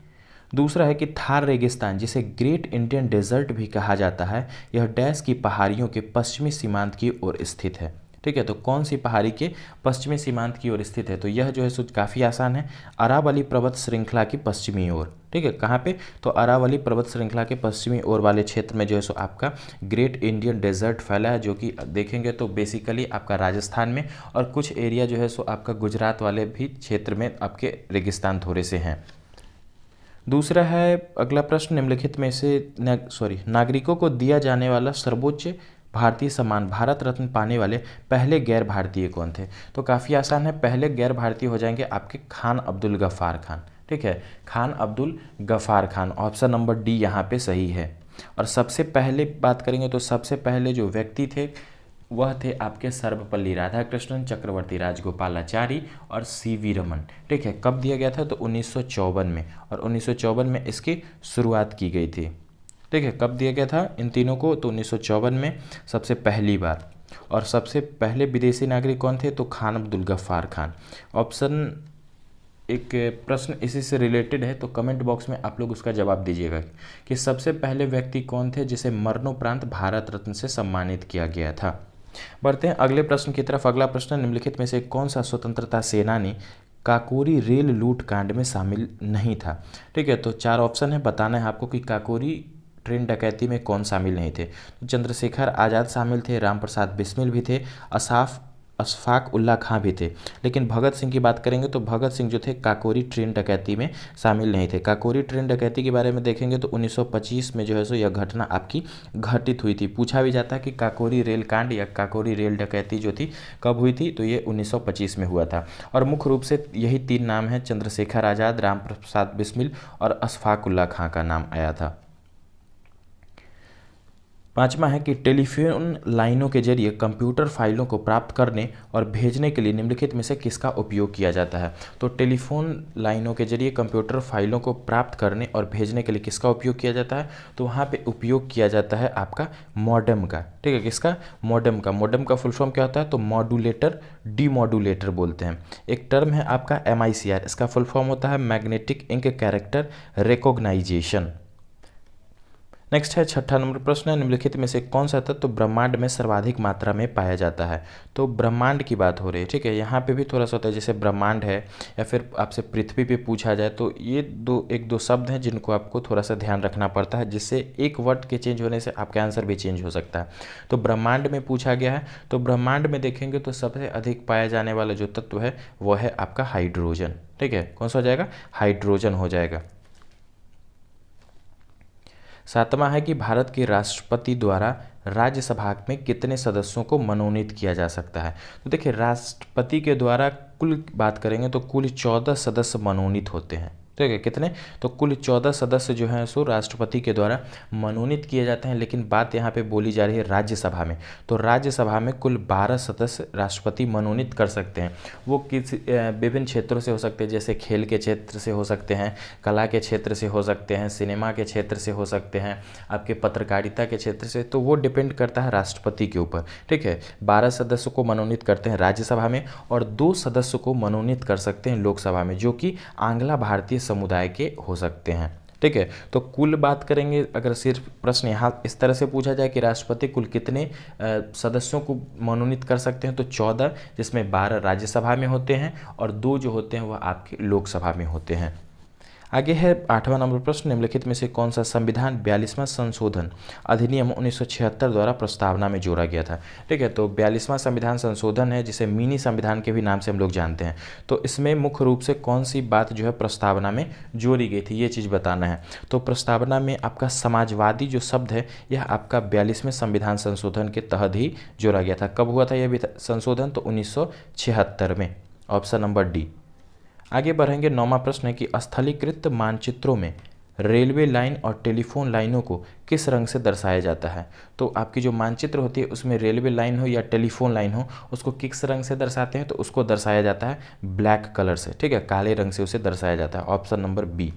दूसरा है कि थार रेगिस्तान, जिसे ग्रेट इंडियन डेजर्ट भी कहा जाता है, यह डैश की पहाड़ियों के पश्चिमी सीमांत की ओर स्थित है। ठीक है, तो कौन सी पहाड़ी के पश्चिमी सीमांत की ओर स्थित है? तो यह जो है सो काफ़ी आसान है, अरावली पर्वत श्रृंखला की पश्चिमी ओर। ठीक है, कहाँ पे? तो अरावली पर्वत श्रृंखला के पश्चिमी ओर वाले क्षेत्र में जो है सो आपका ग्रेट इंडियन डेजर्ट फैला है, जो कि देखेंगे तो बेसिकली आपका राजस्थान में और कुछ एरिया जो है सो आपका गुजरात वाले भी क्षेत्र में आपके रेगिस्तान थोड़े से हैं। दूसरा है अगला प्रश्न, निम्नलिखित में से नागरिकों को दिया जाने वाला सर्वोच्च भारतीय सम्मान भारत रत्न पाने वाले पहले गैर भारतीय कौन थे? तो काफ़ी आसान है, पहले गैर भारतीय हो जाएंगे आपके खान अब्दुल गफ़ार खान। ठीक है, Khan Abdul Ghaffar Khan, option number D यहाँ पे सही है। और सबसे पहले बात करेंगे तो सबसे पहले जो व्यक्ति थे वह थे आपके सर्वपल्ली राधाकृष्णन, चक्रवर्ती राजगोपालाचारी और CV रमन। ठीक है, कब दिया गया था? तो 1954 में, और 1954 में इसकी शुरुआत की गई थी। ठीक है, कब दिया गया था इन तीनों को? तो 1954 में सबसे पहली बार। और सबसे पहले विदेशी नागरिक कौन थे? तो खान अब्दुल गफ़ार खान। ऑप्शन एक प्रश्न इसी से रिलेटेड है, तो कमेंट बॉक्स में आप लोग उसका जवाब दीजिएगा कि सबसे पहले व्यक्ति कौन थे जिसे मरणोपरांत भारत रत्न से सम्मानित किया गया था। बढ़ते हैं अगले प्रश्न की तरफ। अगला प्रश्न, निम्नलिखित में से कौन सा स्वतंत्रता सेनानी काकोरी रेल लूट कांड में शामिल नहीं था? ठीक है, तो 4 ऑप्शन है, बताना है आपको कि काकोरी ट्रेन डकैती में कौन शामिल नहीं थे। तो चंद्रशेखर आज़ाद शामिल थे, राम प्रसाद बिस्मिल भी थे, अशफाक उल्ला खां भी थे। लेकिन भगत सिंह की बात करेंगे तो भगत सिंह जो थे काकोरी ट्रेन डकैती में शामिल नहीं थे। काकोरी ट्रेन डकैती के बारे में देखेंगे तो 1925 में जो है सो यह घटना आपकी घटित हुई थी। पूछा भी जाता है कि काकोरी रेल कांड या काकोरी रेल डकैती जो थी कब हुई थी? तो ये 1925 में हुआ था। और मुख्य रूप से यही 3 नाम हैं, चंद्रशेखर आज़ाद, राम प्रसाद बिस्मिल और अशफाक उल्ला खां का नाम आया था। पाँचवा है कि टेलीफोन लाइनों के जरिए कंप्यूटर फाइलों को प्राप्त करने और भेजने के लिए निम्नलिखित में से किसका उपयोग किया जाता है। तो टेलीफोन लाइनों के जरिए कंप्यूटर फाइलों को प्राप्त करने और भेजने के लिए किसका उपयोग किया जाता है। तो वहाँ पे उपयोग किया जाता है आपका मॉडेम का। ठीक है, किसका? मॉडेम का। मॉडेम का फुल फॉर्म क्या होता है? तो मॉड्यूलेटर डीमॉड्यूलेटर बोलते हैं। एक टर्म है आपका MICR, इसका फुल फॉर्म होता है magnetic ink character recognization. Next है छठा नंबर प्रश्न है, निम्नलिखित में से कौन सा तत्व ब्रह्मांड में सर्वाधिक मात्रा में पाया जाता है। तो ब्रह्मांड की बात हो रही है। ठीक है, यहाँ पे भी थोड़ा सा होता है, जैसे ब्रह्मांड है या फिर आपसे पृथ्वी पे पूछा जाए तो ये एक दो शब्द हैं जिनको आपको थोड़ा सा ध्यान रखना पड़ता है, जिससे एक वर्ड के चेंज होने से आपका आंसर भी चेंज हो सकता है। तो ब्रह्मांड में पूछा गया है, तो ब्रह्मांड में देखेंगे तो सबसे अधिक पाया जाने वाला जो तत्व है वह है आपका हाइड्रोजन। ठीक है, कौन सा हो जाएगा? हाइड्रोजन हो जाएगा। सातवां है कि भारत के राष्ट्रपति द्वारा राज्यसभा में कितने सदस्यों को मनोनीत किया जा सकता है। तो देखिए, राष्ट्रपति के द्वारा कुल बात करेंगे तो कुल 14 सदस्य मनोनीत होते हैं। ठीक है, कितने? तो कुल 14 सदस्य जो हैं सो राष्ट्रपति के द्वारा मनोनीत किए जाते हैं। लेकिन बात यहाँ पे बोली जा रही है राज्यसभा में, तो राज्यसभा में कुल 12 सदस्य राष्ट्रपति मनोनीत कर सकते हैं। वो किसी विभिन्न क्षेत्रों से हो सकते हैं, जैसे खेल के क्षेत्र से हो सकते हैं, कला के क्षेत्र से हो सकते हैं, सिनेमा के क्षेत्र से हो सकते हैं, आपके पत्रकारिता के क्षेत्र से। तो वो डिपेंड करता है राष्ट्रपति के ऊपर। ठीक है, 12 सदस्यों को मनोनीत करते हैं राज्यसभा में और 2 सदस्यों को मनोनीत कर सकते हैं लोकसभा में, जो कि आंग्ला भारतीय समुदाय के हो सकते हैं। ठीक है, तो कुल बात करेंगे, अगर सिर्फ प्रश्न यहाँ इस तरह से पूछा जाए कि राष्ट्रपति कुल कितने सदस्यों को मनोनीत कर सकते हैं, तो 14, जिसमें 12 राज्यसभा में होते हैं और 2 जो होते हैं वह आपके लोकसभा में होते हैं। आगे है 8वां नंबर प्रश्न, निम्नलिखित में से कौन सा संविधान 42वां संशोधन अधिनियम 1976 द्वारा प्रस्तावना में जोड़ा गया था। ठीक है, तो 42वां संविधान संशोधन है, जिसे मिनी संविधान के भी नाम से हम लोग जानते हैं। तो इसमें मुख्य रूप से कौन सी बात जो है प्रस्तावना में जोड़ी गई थी, ये चीज़ बताना है। तो प्रस्तावना में आपका समाजवादी जो शब्द है यह आपका 42वें संविधान संशोधन के तहत ही जोड़ा गया था। कब हुआ था यह संशोधन? तो 1976 में, ऑप्शन नंबर डी। आगे बढ़ेंगे, 9वां प्रश्न है कि स्थलीकृत मानचित्रों में रेलवे लाइन और टेलीफोन लाइनों को किस रंग से दर्शाया जाता है। तो आपकी जो मानचित्र होती है उसमें रेलवे लाइन हो या टेलीफोन लाइन हो, उसको किस रंग से दर्शाते हैं? तो उसको दर्शाया जाता है ब्लैक कलर से। ठीक है, काले रंग से उसे दर्शाया जाता है, ऑप्शन नंबर बी।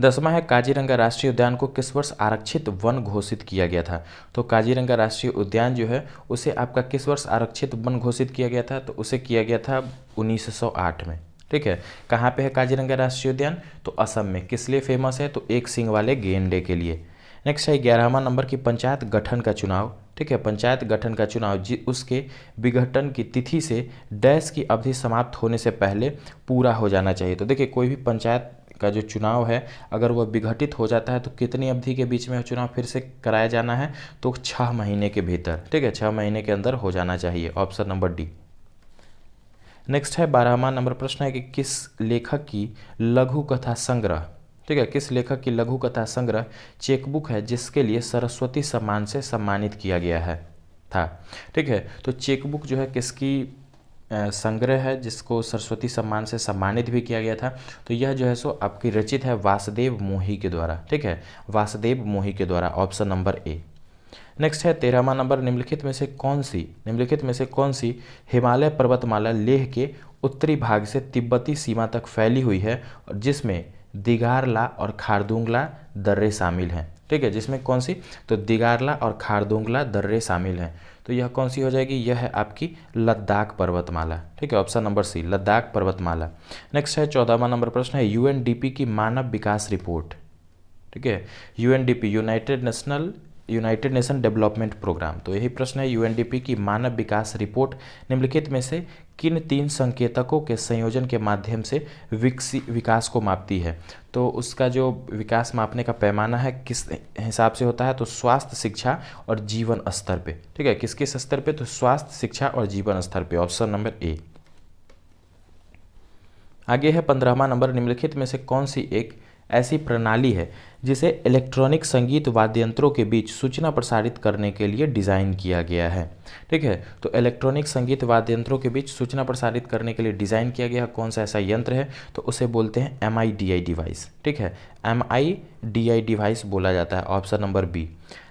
10वां है, काजीरंगा राष्ट्रीय उद्यान को किस वर्ष आरक्षित वन घोषित किया गया था। तो काजीरंगा राष्ट्रीय उद्यान जो है उसे आपका किस वर्ष आरक्षित वन घोषित किया गया था। तो उसे किया गया था 1908 में। ठीक है, कहाँ पे है काजीरंगा राष्ट्रीय उद्यान? तो असम में। किस लिए फेमस है? तो एक सींग वाले गेंडे के लिए। नेक्स्ट है 11वां नंबर की पंचायत गठन का चुनाव। ठीक है, पंचायत गठन का चुनाव उसके विघटन की तिथि से डैश की अवधि समाप्त होने से पहले पूरा हो जाना चाहिए। तो देखिए, कोई भी पंचायत का जो चुनाव है अगर वह विघटित हो जाता है तो कितनी अवधि के बीच में चुनाव फिर से कराया जाना है? तो 6 महीने के भीतर। ठीक है, 6 महीने के अंदर हो जाना चाहिए, ऑप्शन नंबर डी। नेक्स्ट है 12वां नंबर प्रश्न है कि किस लेखक की लघु कथा संग्रह, ठीक है, किस लेखक की लघु कथा संग्रह चेकबुक है जिसके लिए सरस्वती सम्मान से सम्मानित किया गया है था। ठीक है, तो चेकबुक जो है किसकी संग्रह है जिसको सरस्वती सम्मान से सम्मानित भी किया गया था। तो यह जो है सो आपकी रचित है वासुदेव मोही के द्वारा। ठीक है, वासुदेव मोही के द्वारा, ऑप्शन नंबर ए। नेक्स्ट है 13वां नंबर, निम्नलिखित में से कौन सी हिमालय पर्वतमाला लेह के उत्तरी भाग से तिब्बती सीमा तक फैली हुई है और जिसमें दिगारला और खारदुंगला दर्रे शामिल हैं। ठीक है, जिसमें कौन सी? तो दिगारला और खारदुंगला दर्रे शामिल हैं। तो यह कौन सी हो जाएगी? यह है आपकी लद्दाख पर्वतमाला। ठीक है, ऑप्शन नंबर सी, लद्दाख पर्वतमाला। नेक्स्ट है 14वां नंबर प्रश्न है यूएनडीपी की मानव विकास रिपोर्ट। ठीक है, UNDP United Nation Development Programme. तो यही प्रश्न है, यूएनडीपी की मानव विकास रिपोर्ट निम्नलिखित में से किन 3 संकेतकों के संयोजन के माध्यम से विकास को मापती है। तो उसका जो विकास मापने का पैमाना है किस हिसाब से होता है? तो स्वास्थ्य, शिक्षा और जीवन स्तर पे। ठीक है, किस किस स्तर पे? तो स्वास्थ्य, शिक्षा और जीवन स्तर पे, ऑप्शन नंबर ए। आगे है 15वां नंबर, निम्नलिखित में से कौन सी एक ऐसी प्रणाली है जिसे इलेक्ट्रॉनिक संगीत वाद्य यंत्रों के बीच सूचना प्रसारित करने के लिए डिज़ाइन किया गया है। ठीक है, तो इलेक्ट्रॉनिक संगीत वाद्य यंत्रों के बीच सूचना प्रसारित करने के लिए डिज़ाइन किया गया कौन सा ऐसा यंत्र है, तो उसे बोलते हैं MIDI डिवाइस। ठीक है, MIDI डिवाइस बोला जाता है, ऑप्शन नंबर बी।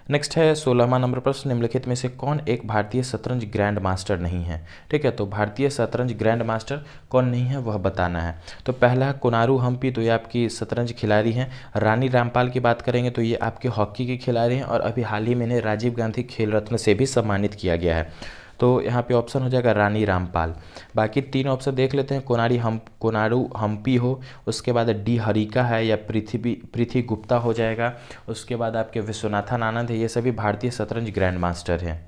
नेक्स्ट है 16वां नंबर प्रश्न, निम्नलिखित में से कौन एक भारतीय शतरंज ग्रैंड मास्टर नहीं है। ठीक है, तो भारतीय शतरंज ग्रैंड मास्टर कौन नहीं है वह बताना है। तो पहला कोनारू हम्पी, तो ये आपकी शतरंज खिलाड़ी हैं। रानी रामपाल की बात करेंगे तो ये आपके हॉकी के खिलाड़ी हैं और अभी हाल ही में इन्हें राजीव गांधी खेल रत्न से भी सम्मानित किया गया है। तो यहाँ पे ऑप्शन हो जाएगा रानी रामपाल। बाकी 3 ऑप्शन देख लेते हैं, कोनारू हम्पी हो, उसके बाद डी हरिका है या पृथ्वी गुप्ता हो जाएगा, उसके बाद आपके विश्वनाथन आनंद है। ये सभी भारतीय शतरंज ग्रैंड मास्टर हैं।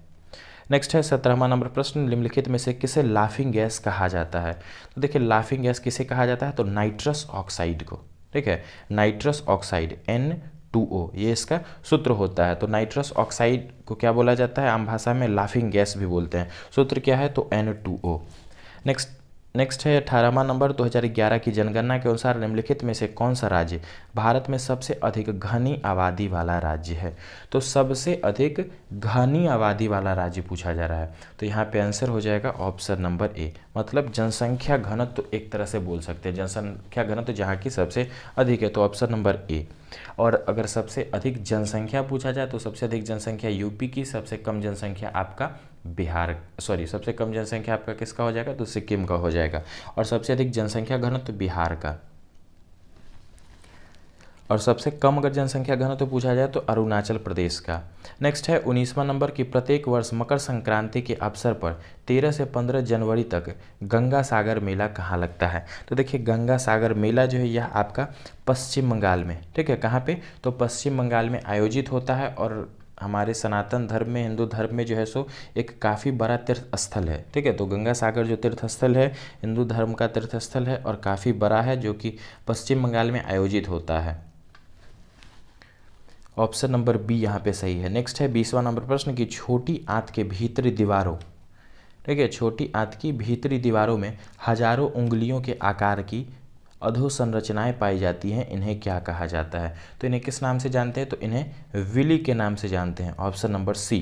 नेक्स्ट है 17वां नंबर प्रश्न, निम्नलिखित में से किसे लाफिंग गैस कहा जाता है। तो देखिए लाफिंग गैस किसे कहा जाता है, तो नाइट्रस ऑक्साइड को। ठीक है, नाइट्रस ऑक्साइड N2O ये इसका सूत्र होता है। तो नाइट्रस ऑक्साइड को क्या बोला जाता है, आम भाषा में लाफिंग गैस भी बोलते हैं। सूत्र क्या है, तो N2O। नेक्स्ट है 18वां नंबर, 2011 की जनगणना के अनुसार निम्नलिखित में से कौन सा राज्य भारत में सबसे अधिक घनी आबादी वाला राज्य है। तो सबसे अधिक घनी आबादी वाला राज्य पूछा जा रहा है, तो यहाँ पे आंसर हो जाएगा ऑप्शन नंबर ए, मतलब जनसंख्या घनत्व तो एक तरह से बोल सकते हैं, जनसंख्या घनत्व जहाँ की सबसे अधिक है, तो ऑप्शन नंबर ए। और अगर सबसे अधिक जनसंख्या पूछा जाए तो सबसे अधिक जनसंख्या यूपी की, सबसे कम जनसंख्या आपका सबसे कम जनसंख्या आपका किसका हो जाएगा, तो सिक्किम का हो जाएगा। और सबसे अधिक जनसंख्या घनत्व बिहार का, और सबसे कम अगर जनसंख्या घनत्व पूछा जाए तो अरुणाचल प्रदेश का। नेक्स्ट है 19वां नंबर की प्रत्येक वर्ष मकर संक्रांति के अवसर पर 13 से 15 जनवरी तक गंगा सागर मेला कहाँ लगता है। तो देखिए गंगा सागर मेला जो है यह आपका पश्चिम बंगाल में, ठीक है, कहाँ पे, तो पश्चिम बंगाल में आयोजित होता है। और हमारे सनातन धर्म में, हिंदू धर्म में जो है सो एक काफ़ी बड़ा तीर्थ स्थल है। ठीक है, तो गंगा सागर जो तीर्थ स्थल है हिंदू धर्म का तीर्थ स्थल है और काफ़ी बड़ा है, जो कि पश्चिम बंगाल में आयोजित होता है। ऑप्शन नंबर बी यहाँ पे सही है। नेक्स्ट है 20वां नंबर प्रश्न की छोटी आंत के भीतरी दीवारों, ठीक है, छोटी आंत की भीतरी दीवारों में हजारों उंगलियों के आकार की अधोसंरचनाएं पाई जाती हैं, इन्हें क्या कहा जाता है। तो इन्हें किस नाम से जानते हैं, तो इन्हें विली के नाम से जानते हैं, ऑप्शन नंबर सी।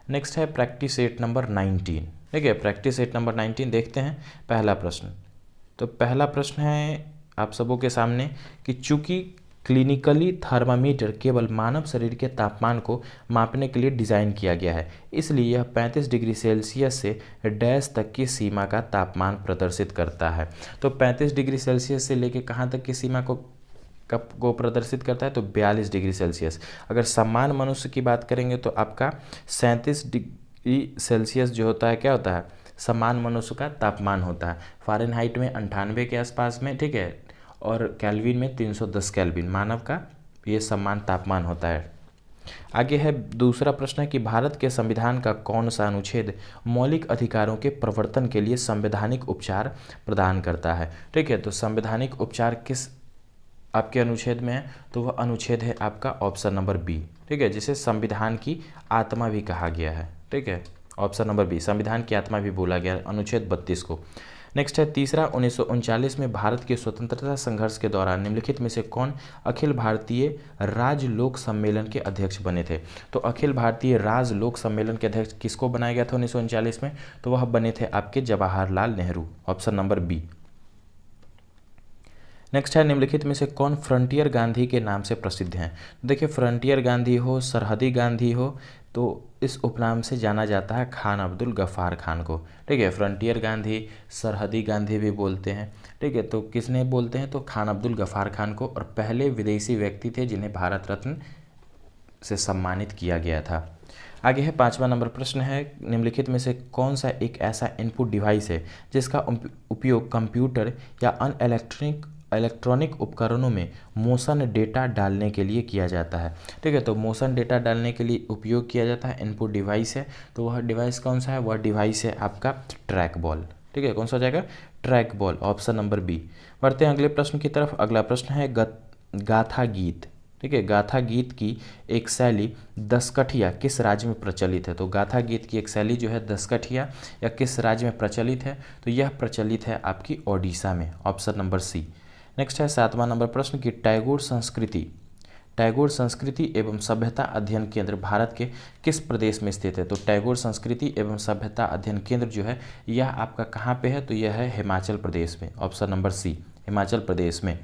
नेक्स्ट है प्रैक्टिस सेट नंबर 19। ठीक है, प्रैक्टिस सेट नंबर 19 देखते हैं पहला प्रश्न। तो पहला प्रश्न है आप सबों के सामने कि चूंकि क्लिनिकली थर्मामीटर केवल मानव शरीर के तापमान को मापने के लिए डिज़ाइन किया गया है, इसलिए यह 35 डिग्री सेल्सियस से डैश तक की सीमा का तापमान प्रदर्शित करता है। तो 35 डिग्री सेल्सियस से लेके कहाँ तक की सीमा को प्रदर्शित करता है, तो 42 डिग्री सेल्सियस। अगर समान मनुष्य की बात करेंगे तो आपका 37 डिग्री सेल्सियस जो होता है क्या होता है, समान मनुष्य का तापमान होता है। फ़ारेनहाइट में 98 के आसपास में, ठीक है, और केल्विन में 310 केल्विन मानव का ये समान तापमान होता है। आगे है दूसरा प्रश्न है कि भारत के संविधान का कौन सा अनुच्छेद मौलिक अधिकारों के प्रवर्तन के लिए संवैधानिक उपचार प्रदान करता है। ठीक है, तो संवैधानिक उपचार किस आपके अनुच्छेद में है, तो वह अनुच्छेद है आपका ऑप्शन नंबर बी। ठीक है, जिसे संविधान की आत्मा भी कहा गया है। ठीक है, ऑप्शन नंबर बी, संविधान की आत्मा भी बोला गया अनुच्छेद 32 को। नेक्स्ट है तीसरा, 1939 में भारत के स्वतंत्रता संघर्ष के दौरान निम्नलिखित में से कौन अखिल भारतीय राज लोक सम्मेलन के अध्यक्ष बने थे। तो अखिल भारतीय राज लोक सम्मेलन के अध्यक्ष किसको बनाया गया था 1939 में, तो वह बने थे आपके Jawaharlal Nehru, option number B. Next है निम्नलिखित में से कौन फ्रंटियर गांधी के नाम से प्रसिद्ध हैं। देखिए फ्रंटियर गांधी हो, सरहदी गांधी हो, तो इस उपनाम से जाना जाता है खान अब्दुल गफ्फार खान को। ठीक है, फ्रंटियर गांधी, सरहदी गांधी भी बोलते हैं। ठीक है, तो किसने बोलते हैं, तो खान अब्दुल गफ्फार खान को, और पहले विदेशी व्यक्ति थे जिन्हें भारत रत्न से सम्मानित किया गया था। आगे है 5वां नंबर प्रश्न है, निम्नलिखित में से कौन सा एक ऐसा इनपुट डिवाइस है जिसका उपयोग कंप्यूटर या अन्य इलेक्ट्रॉनिक उपकरणों में मोशन डेटा डालने के लिए किया जाता है। ठीक है, तो मोशन डेटा डालने के लिए उपयोग किया जाता है इनपुट डिवाइस है, तो वह डिवाइस कौन सा है, वह डिवाइस है आपका ट्रैक बॉल। ठीक है, कौन सा हो जाएगा, track ball, option number B. बढ़ते हैं अगले प्रश्न की तरफ। अगला प्रश्न है गाथा गीत। ठीक है, गाथा गीत की एक शैली दसकठिया किस राज्य में प्रचलित है। तो गाथा गीत की एक शैली जो है दसकठिया या किस राज्य में प्रचलित है, तो यह प्रचलित है आपकी ओडिशा में, ऑप्शन नंबर सी। नेक्स्ट है 7वां नंबर प्रश्न कि टैगोर संस्कृति एवं सभ्यता अध्ययन केंद्र भारत के किस प्रदेश में स्थित है। तो टैगोर संस्कृति एवं सभ्यता अध्ययन केंद्र जो है यह आपका कहाँ पे है, तो यह है हिमाचल प्रदेश में, ऑप्शन नंबर सी, हिमाचल प्रदेश में।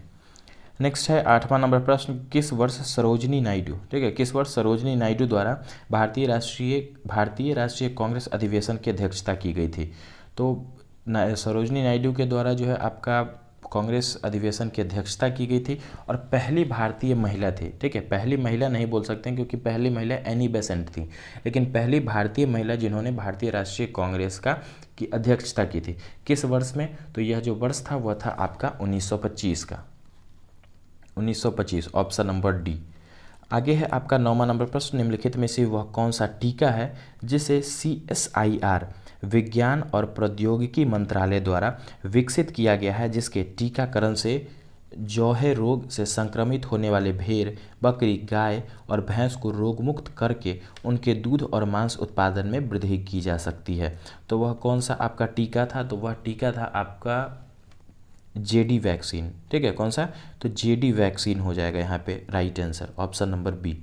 नेक्स्ट है 8वां नंबर प्रश्न, किस वर्ष सरोजनी नायडू, ठीक है, किस वर्ष सरोजनी नायडू द्वारा भारतीय राष्ट्रीय कांग्रेस अधिवेशन की अध्यक्षता की गई थी। तो सरोजनी नायडू के द्वारा जो है आपका कांग्रेस अधिवेशन की अध्यक्षता की गई थी और पहली भारतीय महिला थी, ठीक है, पहली महिला नहीं बोल सकते हैं क्योंकि पहली महिला एनी बेसेंट थी, लेकिन पहली भारतीय महिला जिन्होंने भारतीय राष्ट्रीय कांग्रेस की अध्यक्षता की थी। किस वर्ष में, तो यह जो वर्ष था वह था आपका 1925 का, 1925, ऑप्शन नंबर डी। आगे है आपका 9वां नंबर प्रश्न, निम्नलिखित में से वह कौन सा टीका है जिसे CSIR विज्ञान और प्रौद्योगिकी मंत्रालय द्वारा विकसित किया गया है, जिसके टीकाकरण से जौहे रोग से संक्रमित होने वाले भेड़, बकरी, गाय और भैंस को रोगमुक्त करके उनके दूध और मांस उत्पादन में वृद्धि की जा सकती है। तो वह कौन सा आपका टीका था, तो वह टीका था आपका JD वैक्सीन, ठीक है, कौन सा, तो JD वैक्सीन हो जाएगा यहाँ पे right answer, option number B.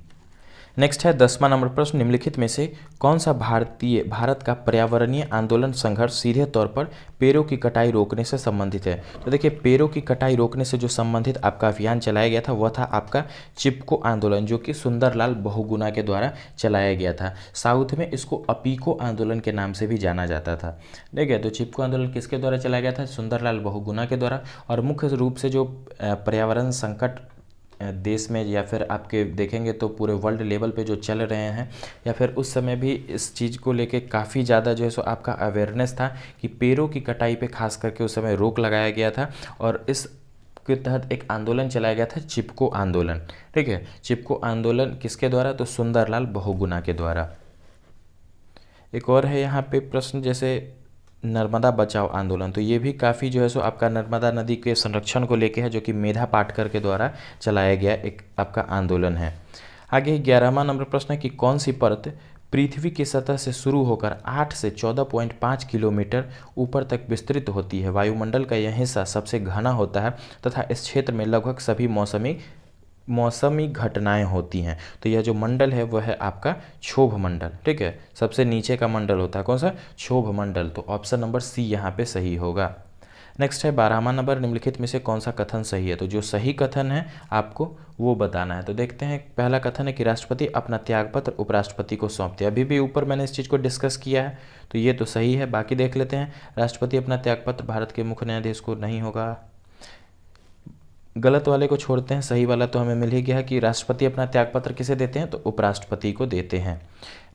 Next है 10वां नंबर प्रश्न, निम्नलिखित में से कौन सा भारत का पर्यावरणीय आंदोलन संघर्ष सीधे तौर पर पेड़ों की कटाई रोकने से संबंधित है। तो देखिए पेड़ों की कटाई रोकने से जो संबंधित आपका अभियान चलाया गया था वह था आपका चिपको आंदोलन, जो कि सुंदरलाल बहुगुणा के द्वारा चलाया गया था। साउथ में इसको अपीको आंदोलन के नाम से भी जाना जाता था, ठीक है। तो चिपको आंदोलन किसके द्वारा चलाया गया था, सुंदरलाल बहुगुणा के द्वारा। और मुख्य रूप से जो पर्यावरण संकट देश में या फिर आपके देखेंगे तो पूरे वर्ल्ड लेवल पे जो चल रहे हैं, या फिर उस समय भी इस चीज़ को लेके काफ़ी ज़्यादा जो है सो आपका अवेयरनेस था कि पेड़ों की कटाई पे खास करके उस समय रोक लगाया गया था और इस के तहत एक आंदोलन चलाया गया था चिपको आंदोलन, ठीक है। चिपको आंदोलन किसके द्वारा, तो सुंदरलाल बहुगुणा के द्वारा। एक और है यहाँ पे प्रश्न जैसे नर्मदा बचाओ आंदोलन, तो ये भी काफ़ी जो है सो आपका नर्मदा नदी के संरक्षण को लेके है, जो कि मेधा पाटकर के द्वारा चलाया गया एक आपका आंदोलन है। आगे 11वां नंबर प्रश्न है कि कौन सी परत पृथ्वी की सतह से शुरू होकर 8 से 14.5 किलोमीटर ऊपर तक विस्तृत होती है। वायुमंडल का यह हिस्सा सबसे घना होता है तथा इस क्षेत्र में लगभग सभी मौसमी घटनाएं होती हैं। तो यह जो मंडल है वह है आपका क्षोभ मंडल, ठीक है, सबसे नीचे का मंडल होता है कौन सा, क्षोभ मंडल। तो ऑप्शन नंबर सी यहाँ पे सही होगा। नेक्स्ट है 12वां नंबर, निम्नलिखित में से कौन सा कथन सही है। तो जो सही कथन है आपको वो बताना है। तो देखते हैं, पहला कथन है कि राष्ट्रपति अपना त्यागपत्र उपराष्ट्रपति को सौंपते। अभी भी ऊपर मैंने इस चीज़ को डिस्कस किया है, तो ये तो सही है। बाकी देख लेते हैं, राष्ट्रपति अपना त्यागपत्र भारत के मुख्य न्यायाधीश को नहीं होगा, गलत वाले को छोड़ते हैं, सही वाला तो हमें मिल ही गया कि राष्ट्रपति अपना त्यागपत्र किसे देते हैं, तो उपराष्ट्रपति को देते हैं।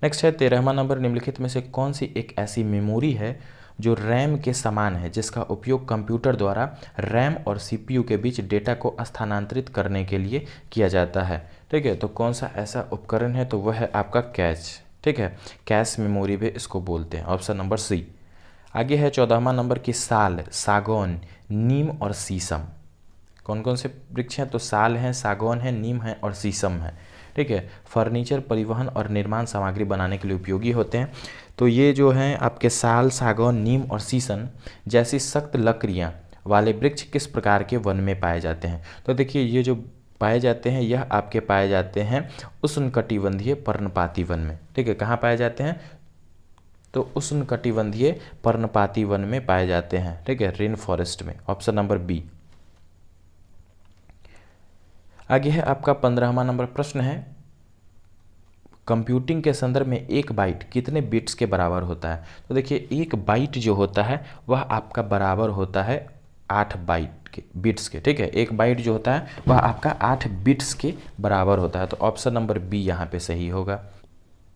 नेक्स्ट है 13वां नंबर, निम्नलिखित में से कौन सी एक ऐसी मेमोरी है जो रैम के समान है, जिसका उपयोग कंप्यूटर द्वारा रैम और CPU के बीच डेटा को स्थानांतरित करने के लिए किया जाता है, ठीक है। तो कौन सा ऐसा उपकरण है, तो वह है आपका कैश, ठीक है, कैश मेमोरी भी इसको बोलते हैं, ऑप्शन नंबर सी। आगे है 14वां नंबर की साल, सागौन, नीम और शीशम, कौन कौन से वृक्ष हैं, तो साल हैं, सागौन है, नीम है और शीशम है, ठीक है। फर्नीचर, परिवहन और निर्माण सामग्री बनाने के लिए उपयोगी होते हैं। तो ये जो हैं आपके साल, सागौन, नीम और शीशम जैसी सख्त लकड़ियाँ वाले वृक्ष किस प्रकार के वन में पाए जाते हैं। तो देखिए ये जो पाए जाते हैं यह आपके पाए जाते हैं उष्णकटिबंधीय पर्णपाती वन में, ठीक है। कहाँ पाए जाते हैं, तो उष्णकटिबंधीय पर्णपाती वन में पाए जाते हैं, ठीक है, रेन फॉरेस्ट में, ऑप्शन नंबर बी। आगे है आपका 15वां नंबर प्रश्न है, कंप्यूटिंग के संदर्भ में 1 बाइट कितने बिट्स के बराबर होता है। तो देखिए 1 बाइट जो होता है वह आपका बराबर होता है 8 बिट्स के, ठीक है। 1 बाइट जो होता है वह आपका 8 बिट्स के बराबर होता है। तो ऑप्शन नंबर बी यहाँ पे सही होगा।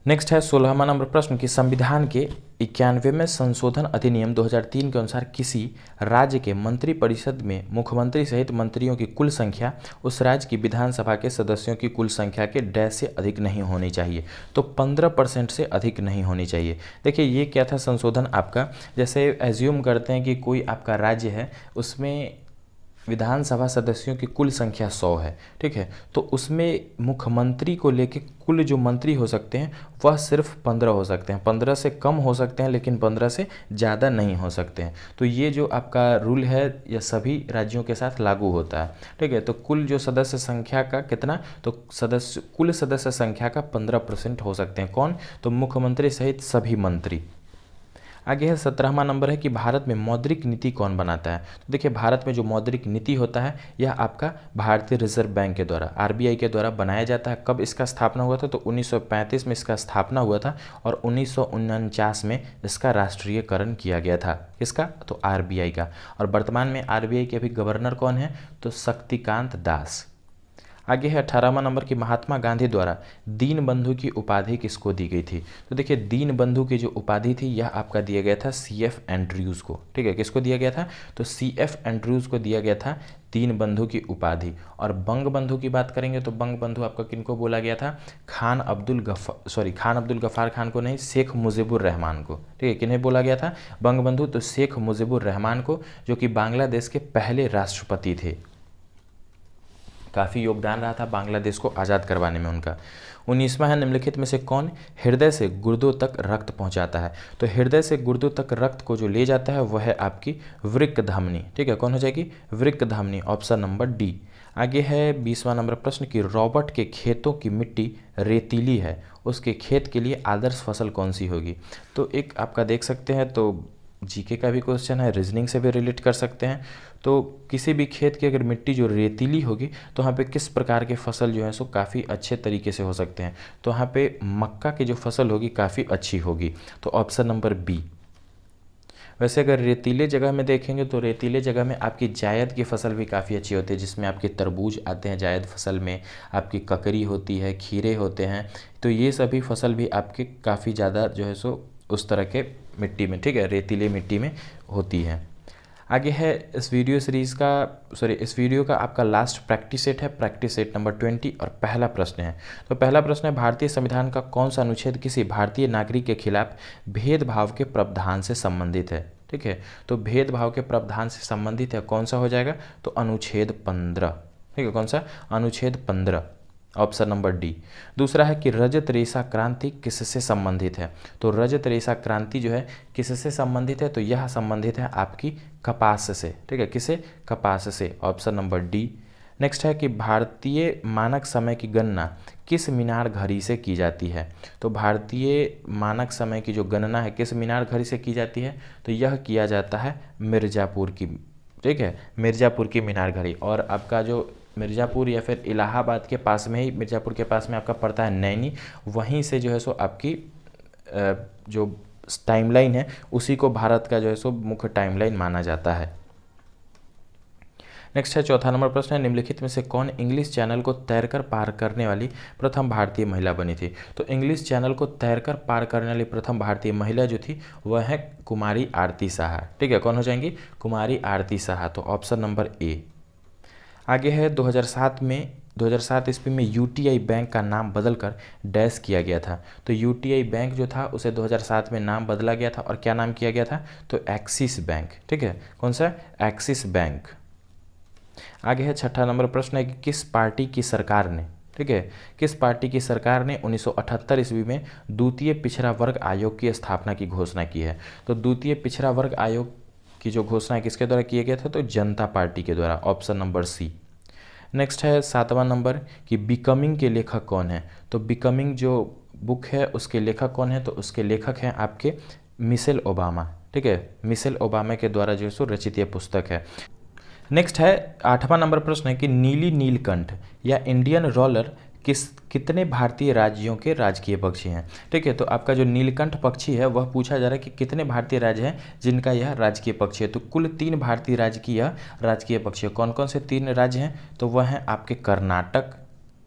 नेक्स्ट है 16वां नंबर प्रश्न कि संविधान के 91वें संशोधन अधिनियम 2003 के अनुसार किसी राज्य के मंत्रिपरिषद में मुख्यमंत्री सहित मंत्रियों की कुल संख्या उस राज्य की विधानसभा के सदस्यों की कुल संख्या के डैश से अधिक नहीं होनी चाहिए। तो 15% से अधिक नहीं होनी चाहिए। देखिए ये क्या था संशोधन आपका, जैसे एज्यूम करते हैं कि कोई आपका राज्य है, उसमें विधानसभा सदस्यों की कुल संख्या 100 है, ठीक है, तो उसमें मुख्यमंत्री को लेके कुल जो मंत्री हो सकते हैं वह सिर्फ 15 हो सकते हैं। 15 से कम हो सकते हैं लेकिन 15 से ज़्यादा नहीं हो सकते हैं। तो ये जो आपका रूल है यह सभी राज्यों के साथ लागू होता है, ठीक है। तो कुल जो सदस्य संख्या का कितना, तो कुल सदस्य संख्या का 15% हो सकते हैं। कौन, तो मुख्यमंत्री सहित सभी मंत्री। आगे है 17वां नंबर है कि भारत में मौद्रिक नीति कौन बनाता है। तो देखिए भारत में जो मौद्रिक नीति होता है यह आपका भारतीय रिजर्व बैंक के द्वारा, आरबीआई के द्वारा बनाया जाता है। कब इसका स्थापना हुआ था, तो 1935 में इसका स्थापना हुआ था और 1949 में इसका राष्ट्रीयकरण किया गया था। किसका, तो आरबीआई का। और वर्तमान में आरबीआई के अभी गवर्नर कौन है, तो शक्तिकांत दास। आगे है 18वां नंबर की महात्मा गांधी द्वारा दीन बंधु की उपाधि किसको दी गई थी। तो देखिए दीन बंधु की जो उपाधि थी यह आपका दिया गया था सीएफ एंड्रयूज़ को, ठीक है। किसको दिया गया था, तो सीएफ एंड्रयूज़ को दिया गया था दीन बंधु की उपाधि। और बंग बंधु की बात करेंगे तो बंग बंधु आपका किनको बोला गया था, खान अब्दुल गफ्फार खान को नहीं, शेख मुजीबुर रहमान को, ठीक है। किन्हें बोला गया था बंग बंधु, तो शेख मुजीबुर रहमान को, जो कि बांग्लादेश के पहले राष्ट्रपति थे। काफ़ी योगदान रहा था बांग्लादेश को आज़ाद करवाने में उनका। 19वां है निम्नलिखित में से कौन हृदय से गुर्दों तक रक्त पहुंचाता है। तो हृदय से गुर्दों तक रक्त को जो ले जाता है वह है आपकी वृक्क धमनी, ठीक है। कौन हो जाएगी, वृक्क धमनी, ऑप्शन नंबर डी। आगे है 20वां नंबर प्रश्न कि रॉबर्ट के खेतों की मिट्टी रेतीली है, उसके खेत के लिए आदर्श फसल कौन सी होगी। तो एक आपका देख सकते हैं, तो जीके का भी क्वेश्चन है, रीजनिंग से भी रिलेट कर सकते हैं। तो किसी भी खेत की अगर मिट्टी जो रेतीली होगी तो वहाँ पे किस प्रकार के फसल जो है सो काफ़ी अच्छे तरीके से हो सकते हैं। तो वहाँ पे मक्का की जो फसल होगी काफ़ी अच्छी होगी, तो ऑप्शन नंबर बी। वैसे अगर रेतीले जगह में देखेंगे तो रेतीले जगह में आपकी जायद की फसल भी काफ़ी अच्छी होती है, जिसमें आपके तरबूज आते हैं जायद फसल में, आपकी ककड़ी होती है, खीरे होते हैं। तो ये सभी फसल भी आपके काफ़ी ज़्यादा जो है सो उस तरह के मिट्टी में, ठीक है, रेतीले मिट्टी में होती है। आगे है इस वीडियो का आपका लास्ट प्रैक्टिस सेट है, प्रैक्टिस सेट नंबर 20। और पहला प्रश्न है, तो पहला प्रश्न है भारतीय संविधान का कौन सा अनुच्छेद किसी भारतीय नागरिक के खिलाफ भेदभाव के प्रावधान से संबंधित है, ठीक है। तो भेदभाव के प्रावधान से संबंधित है, कौन सा हो जाएगा, तो अनुच्छेद 15, ठीक है। कौन सा, अनुच्छेद 15, ऑप्शन नंबर डी। दूसरा है कि रजत रेशा क्रांति किससे संबंधित है। तो रजत रेशा क्रांति जो है किससे संबंधित है, तो यह संबंधित है आपकी कपास से, ठीक है। किसे, कपास से, ऑप्शन नंबर डी। नेक्स्ट है कि भारतीय मानक समय की गणना किस मीनार घड़ी से की जाती है। तो भारतीय मानक समय की जो गणना है किस मीनार घड़ी से की जाती है, तो यह किया जाता है मिर्ज़ापुर की, ठीक है, मिर्ज़ापुर की मीनार घड़ी। और आपका जो मिर्ज़ापुर या फिर इलाहाबाद के पास में ही, मिर्ज़ापुर के पास में आपका पड़ता है नैनी, वहीं से जो है सो आपकी जो टाइमलाइन है उसी को भारत का जो है सो मुख्य टाइमलाइन माना जाता है। नेक्स्ट है चौथा नंबर प्रश्न है निम्नलिखित में से कौन इंग्लिश चैनल को तैरकर पार करने वाली प्रथम भारतीय महिला बनी थी। तो इंग्लिश चैनल को तैरकर पार करने वाली प्रथम भारतीय महिला जो थी वह है कुमारी आरती साहा, ठीक है। कौन हो जाएंगी, कुमारी आरती साहा, तो ऑप्शन नंबर ए। आगे है 2007 ईस्वी में यूटीआई बैंक का नाम बदलकर डैश किया गया था। तो यूटीआई बैंक जो था उसे 2007 में नाम बदला गया था और क्या नाम किया गया था, तो एक्सिस बैंक, ठीक है। कौन सा, एक्सिस बैंक। आगे है छठा नंबर प्रश्न है कि किस पार्टी की सरकार ने, ठीक है, किस पार्टी की सरकार ने 1978 ईस्वी में द्वितीय पिछड़ा वर्ग आयोग की स्थापना की घोषणा की है। तो द्वितीय पिछड़ा वर्ग आयोग की जो घोषणा किसके द्वारा किया गया था, तो जनता पार्टी के द्वारा, ऑप्शन नंबर सी। नेक्स्ट है 7वां नंबर कि बिकमिंग के लेखक कौन है। तो बिकमिंग जो बुक है उसके लेखक कौन है, तो उसके लेखक हैं आपके मिशेल ओबामा, ठीक है। मिशेल ओबामा के द्वारा जो है सो रचित यह पुस्तक है। नेक्स्ट है 8वां नंबर प्रश्न है कि नीली नीलकंठ या इंडियन रोलर कितने भारतीय राज्यों के राजकीय पक्षी हैं, ठीक है। तो आपका जो नीलकंठ पक्षी है वह पूछा जा रहा है कि कितने भारतीय राज्य हैं जिनका यह राजकीय पक्षी है। तो कुल 3 भारतीय राज्य की यह राजकीय पक्षी है। कौन कौन से 3 राज्य हैं, तो वह हैं आपके कर्नाटक,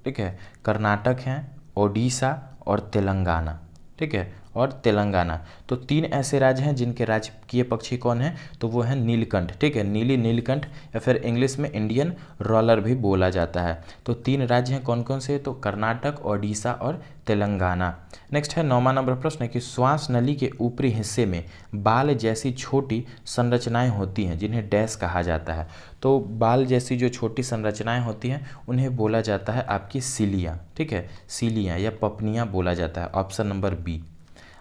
ठीक है, कर्नाटक हैं, ओडिशा और तेलंगाना, ठीक है, और तेलंगाना। तो 3 ऐसे राज्य हैं जिनके राजकीय पक्षी कौन है, तो वो है नीलकंठ। ठीक है, नीली नीलकंठ या फिर इंग्लिश में इंडियन रॉलर भी बोला जाता है। तो 3 राज्य हैं कौन कौन से, तो कर्नाटक, ओडिशा और तेलंगाना। नेक्स्ट है 9वां नंबर प्रश्न कि श्वास नली के ऊपरी हिस्से में बाल जैसी छोटी संरचनाएं होती हैं जिन्हें डैश कहा जाता है। तो बाल जैसी जो छोटी संरचनाएं होती हैं उन्हें बोला जाता है आपकी सीलियाँ। ठीक है, सीलियाँ या पपनियाँ बोला जाता है, ऑप्शन नंबर बी।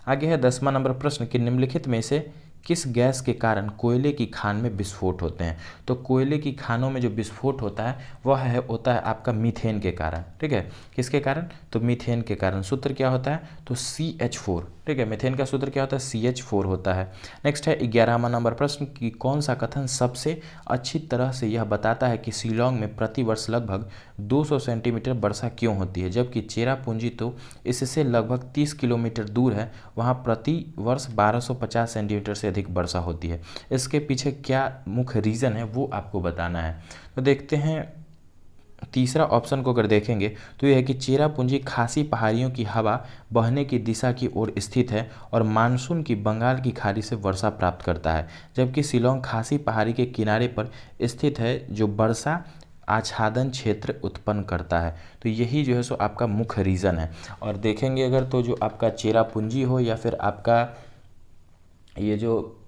आगे है 10वां नंबर प्रश्न कि निम्नलिखित में से किस गैस के कारण कोयले की खान में विस्फोट होते हैं। तो कोयले की खानों में जो विस्फोट होता है वह होता है आपका मीथेन के कारण। ठीक है, किसके कारण, तो मीथेन के कारण। सूत्र क्या होता है, तो CH4। ठीक है, मीथेन का सूत्र क्या होता है, CH4 होता है। नेक्स्ट है 11वां नंबर प्रश्न कि कौन सा कथन सबसे अच्छी तरह से यह बताता है कि शिलोंग में प्रतिवर्ष लगभग 200 सेंटीमीटर वर्षा क्यों होती है, जबकि चेरापूंजी तो इससे लगभग 30 किलोमीटर दूर है, वहाँ प्रति वर्ष 1250 सेंटीमीटर से अधिक वर्षा होती है। इसके पीछे क्या मुख्य रीज़न है वो आपको बताना है। तो देखते हैं तीसरा ऑप्शन को अगर देखेंगे तो यह है कि चेरापूंजी खासी पहाड़ियों की हवा बहने की दिशा की ओर स्थित है और मानसून की बंगाल की खाड़ी से वर्षा प्राप्त करता है, जबकि शिलोंग खासी पहाड़ी के किनारे पर स्थित है जो वर्षा आच्छादन क्षेत्र उत्पन्न करता है। तो यही जो है सो आपका मुख्य रीज़न है। और देखेंगे अगर तो जो आपका चेरापूंजी हो या फिर आपका ये जो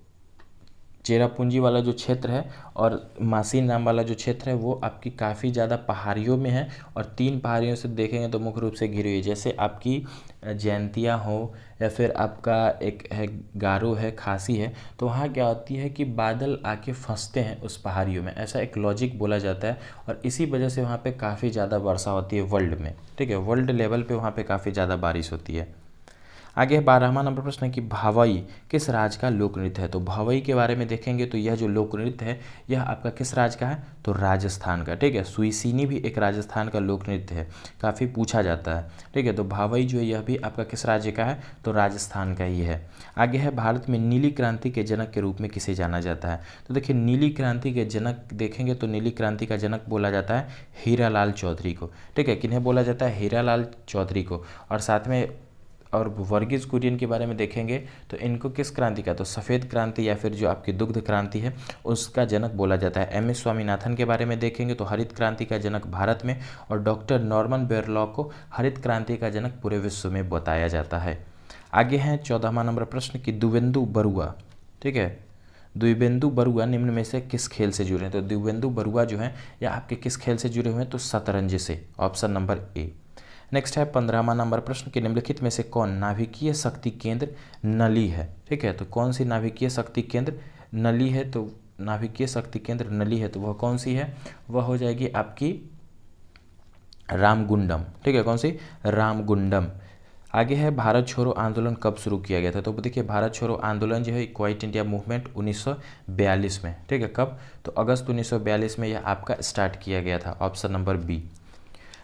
चेरापूंजी वाला जो क्षेत्र है और मासी नाम वाला जो क्षेत्र है वो आपकी काफ़ी ज़्यादा पहाड़ियों में है और 3 पहाड़ियों से देखेंगे तो मुख्य रूप से घिरी हुई है, जैसे आपकी जयंतिया हो या फिर आपका एक है गारो है, खासी है। तो वहाँ क्या होती है कि बादल आके फंसते हैं उस पहाड़ियों में, ऐसा एक लॉजिक बोला जाता है और इसी वजह से वहाँ पे काफ़ी ज़्यादा वर्षा होती है वर्ल्ड में। ठीक है, वर्ल्ड लेवल पे वहाँ पे काफ़ी ज़्यादा बारिश होती है। आगे 12वां नंबर प्रश्न है कि भावई किस राज्य का लोक नृत्य है। तो भावई के बारे में देखेंगे तो यह जो लोक नृत्य है यह आपका किस राज्य का है, तो राजस्थान का। ठीक है, सुईसीनी भी एक राजस्थान का लोक नृत्य है, काफ़ी पूछा जाता है। ठीक है, तो भावई जो है यह भी आपका किस राज्य का है, तो राजस्थान का ही है। आगे है भारत में नीली क्रांति के जनक के रूप में किसे जाना जाता है। तो देखिए नीली क्रांति के जनक देखेंगे तो नीली क्रांति का जनक बोला जाता है हीरालाल चौधरी को। ठीक है, किन्हें बोला जाता है, हीरालाल चौधरी को। और साथ में और वर्गीज कुरियन के बारे में देखेंगे तो इनको किस क्रांति का, तो सफ़ेद क्रांति या फिर जो आपकी दुग्ध क्रांति है उसका जनक बोला जाता है। MS स्वामीनाथन के बारे में देखेंगे तो हरित क्रांति का जनक भारत में और डॉक्टर नॉर्मन बोरलॉग को हरित क्रांति का जनक पूरे विश्व में बताया जाता है। आगे हैं 14वां नंबर प्रश्न कि द्विवेंदु बरुआ। ठीक है, द्विवेंदु बरुआ निम्न में से किस खेल से जुड़े हैं। तो द्विवेंदु बरुआ जो है या आपके किस खेल से जुड़े हुए हैं, तो शतरंज से, ऑप्शन नंबर ए। नेक्स्ट है 15वां नंबर प्रश्न कि निम्नलिखित में से कौन नाभिकीय शक्ति केंद्र नली है। ठीक है, तो कौन सी नाभिकीय शक्ति केंद्र नली है, तो नाभिकीय शक्ति केंद्र नली है तो वह कौन सी है, वह हो जाएगी आपकी रामगुंडम। ठीक है, कौन सी, रामगुंडम। आगे है भारत छोड़ो आंदोलन कब शुरू किया गया था। तो देखिए भारत छोड़ो आंदोलन जो है क्वाइट इंडिया मूवमेंट 1942 में। ठीक है, कब, तो अगस्त 1942 में यह आपका स्टार्ट किया गया था, ऑप्शन नंबर बी।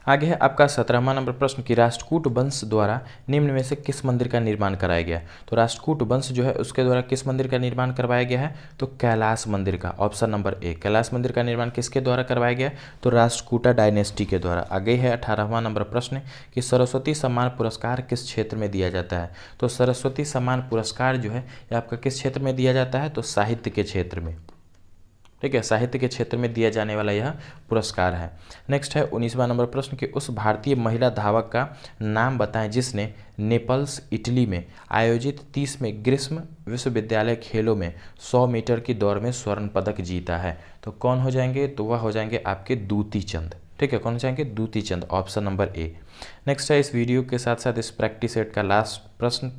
आगे है आपका 17वां नंबर प्रश्न कि राष्ट्रकूट वंश द्वारा निम्न में से किस मंदिर का निर्माण कराया गया। तो राष्ट्रकूट वंश जो है उसके द्वारा किस मंदिर का निर्माण करवाया गया है, तो कैलाश मंदिर का, ऑप्शन नंबर ए। कैलाश मंदिर का निर्माण किसके द्वारा करवाया गया, तो राष्ट्रकूटा डायनेस्टी के द्वारा। आगे है 18वां नंबर प्रश्न कि सरस्वती सम्मान पुरस्कार किस क्षेत्र में दिया जाता है। तो सरस्वती सम्मान पुरस्कार जो है ये आपका किस क्षेत्र में दिया जाता है, तो साहित्य के क्षेत्र में। ठीक है, साहित्य के क्षेत्र में दिया जाने वाला यह पुरस्कार है। नेक्स्ट है 19वां नंबर प्रश्न कि उस भारतीय महिला धावक का नाम बताएं जिसने नेपल्स इटली में आयोजित 30वें ग्रीष्म विश्वविद्यालय खेलों में 100 मीटर की दौड़ में स्वर्ण पदक जीता है। तो कौन हो जाएंगे, तो वह हो जाएंगे आपके दूती चंद। ठीक है, कौन हो जाएंगे, दूती चंद, ऑप्शन नंबर ए। नेक्स्ट है इस वीडियो के साथ साथ इस प्रैक्टिस सेट का लास्ट प्रश्न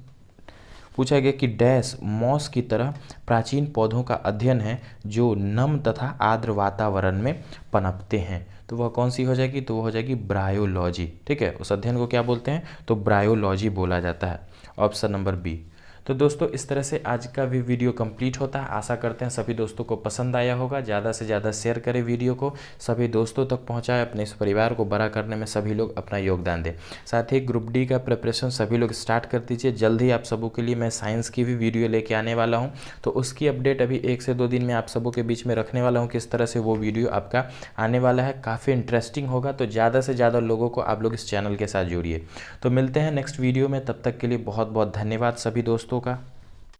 पूछा गया कि डैश मॉस की तरह प्राचीन पौधों का अध्ययन है जो नम तथा आर्द्र वातावरण में पनपते हैं। तो वह कौन सी हो जाएगी, तो वह हो जाएगी ब्रायोलॉजी। ठीक है, उस अध्ययन को क्या बोलते हैं, तो ब्रायोलॉजी बोला जाता है, ऑप्शन नंबर बी। तो दोस्तों इस तरह से आज का भी वीडियो कंप्लीट होता है। आशा करते हैं सभी दोस्तों को पसंद आया होगा। ज़्यादा से ज़्यादा शेयर करें वीडियो को, सभी दोस्तों तक पहुँचाएँ, अपने इस परिवार को बड़ा करने में सभी लोग अपना योगदान दें। साथ ही ग्रुप डी का प्रिपरेशन सभी लोग स्टार्ट कर दीजिए। जल्द ही आप सबों के लिए मैं साइंस की भी वीडियो लेके आने वाला हूँ, तो उसकी अपडेट अभी 1 से 2 दिन में आप सबों के बीच में रखने वाला हूँ, किस तरह से वो वीडियो आपका आने वाला है। काफ़ी इंटरेस्टिंग होगा, तो ज़्यादा से ज़्यादा लोगों को आप लोग इस चैनल के साथ जोड़िए। तो मिलते हैं नेक्स्ट वीडियो में, तब तक के लिए बहुत बहुत धन्यवाद सभी दोस्तों का।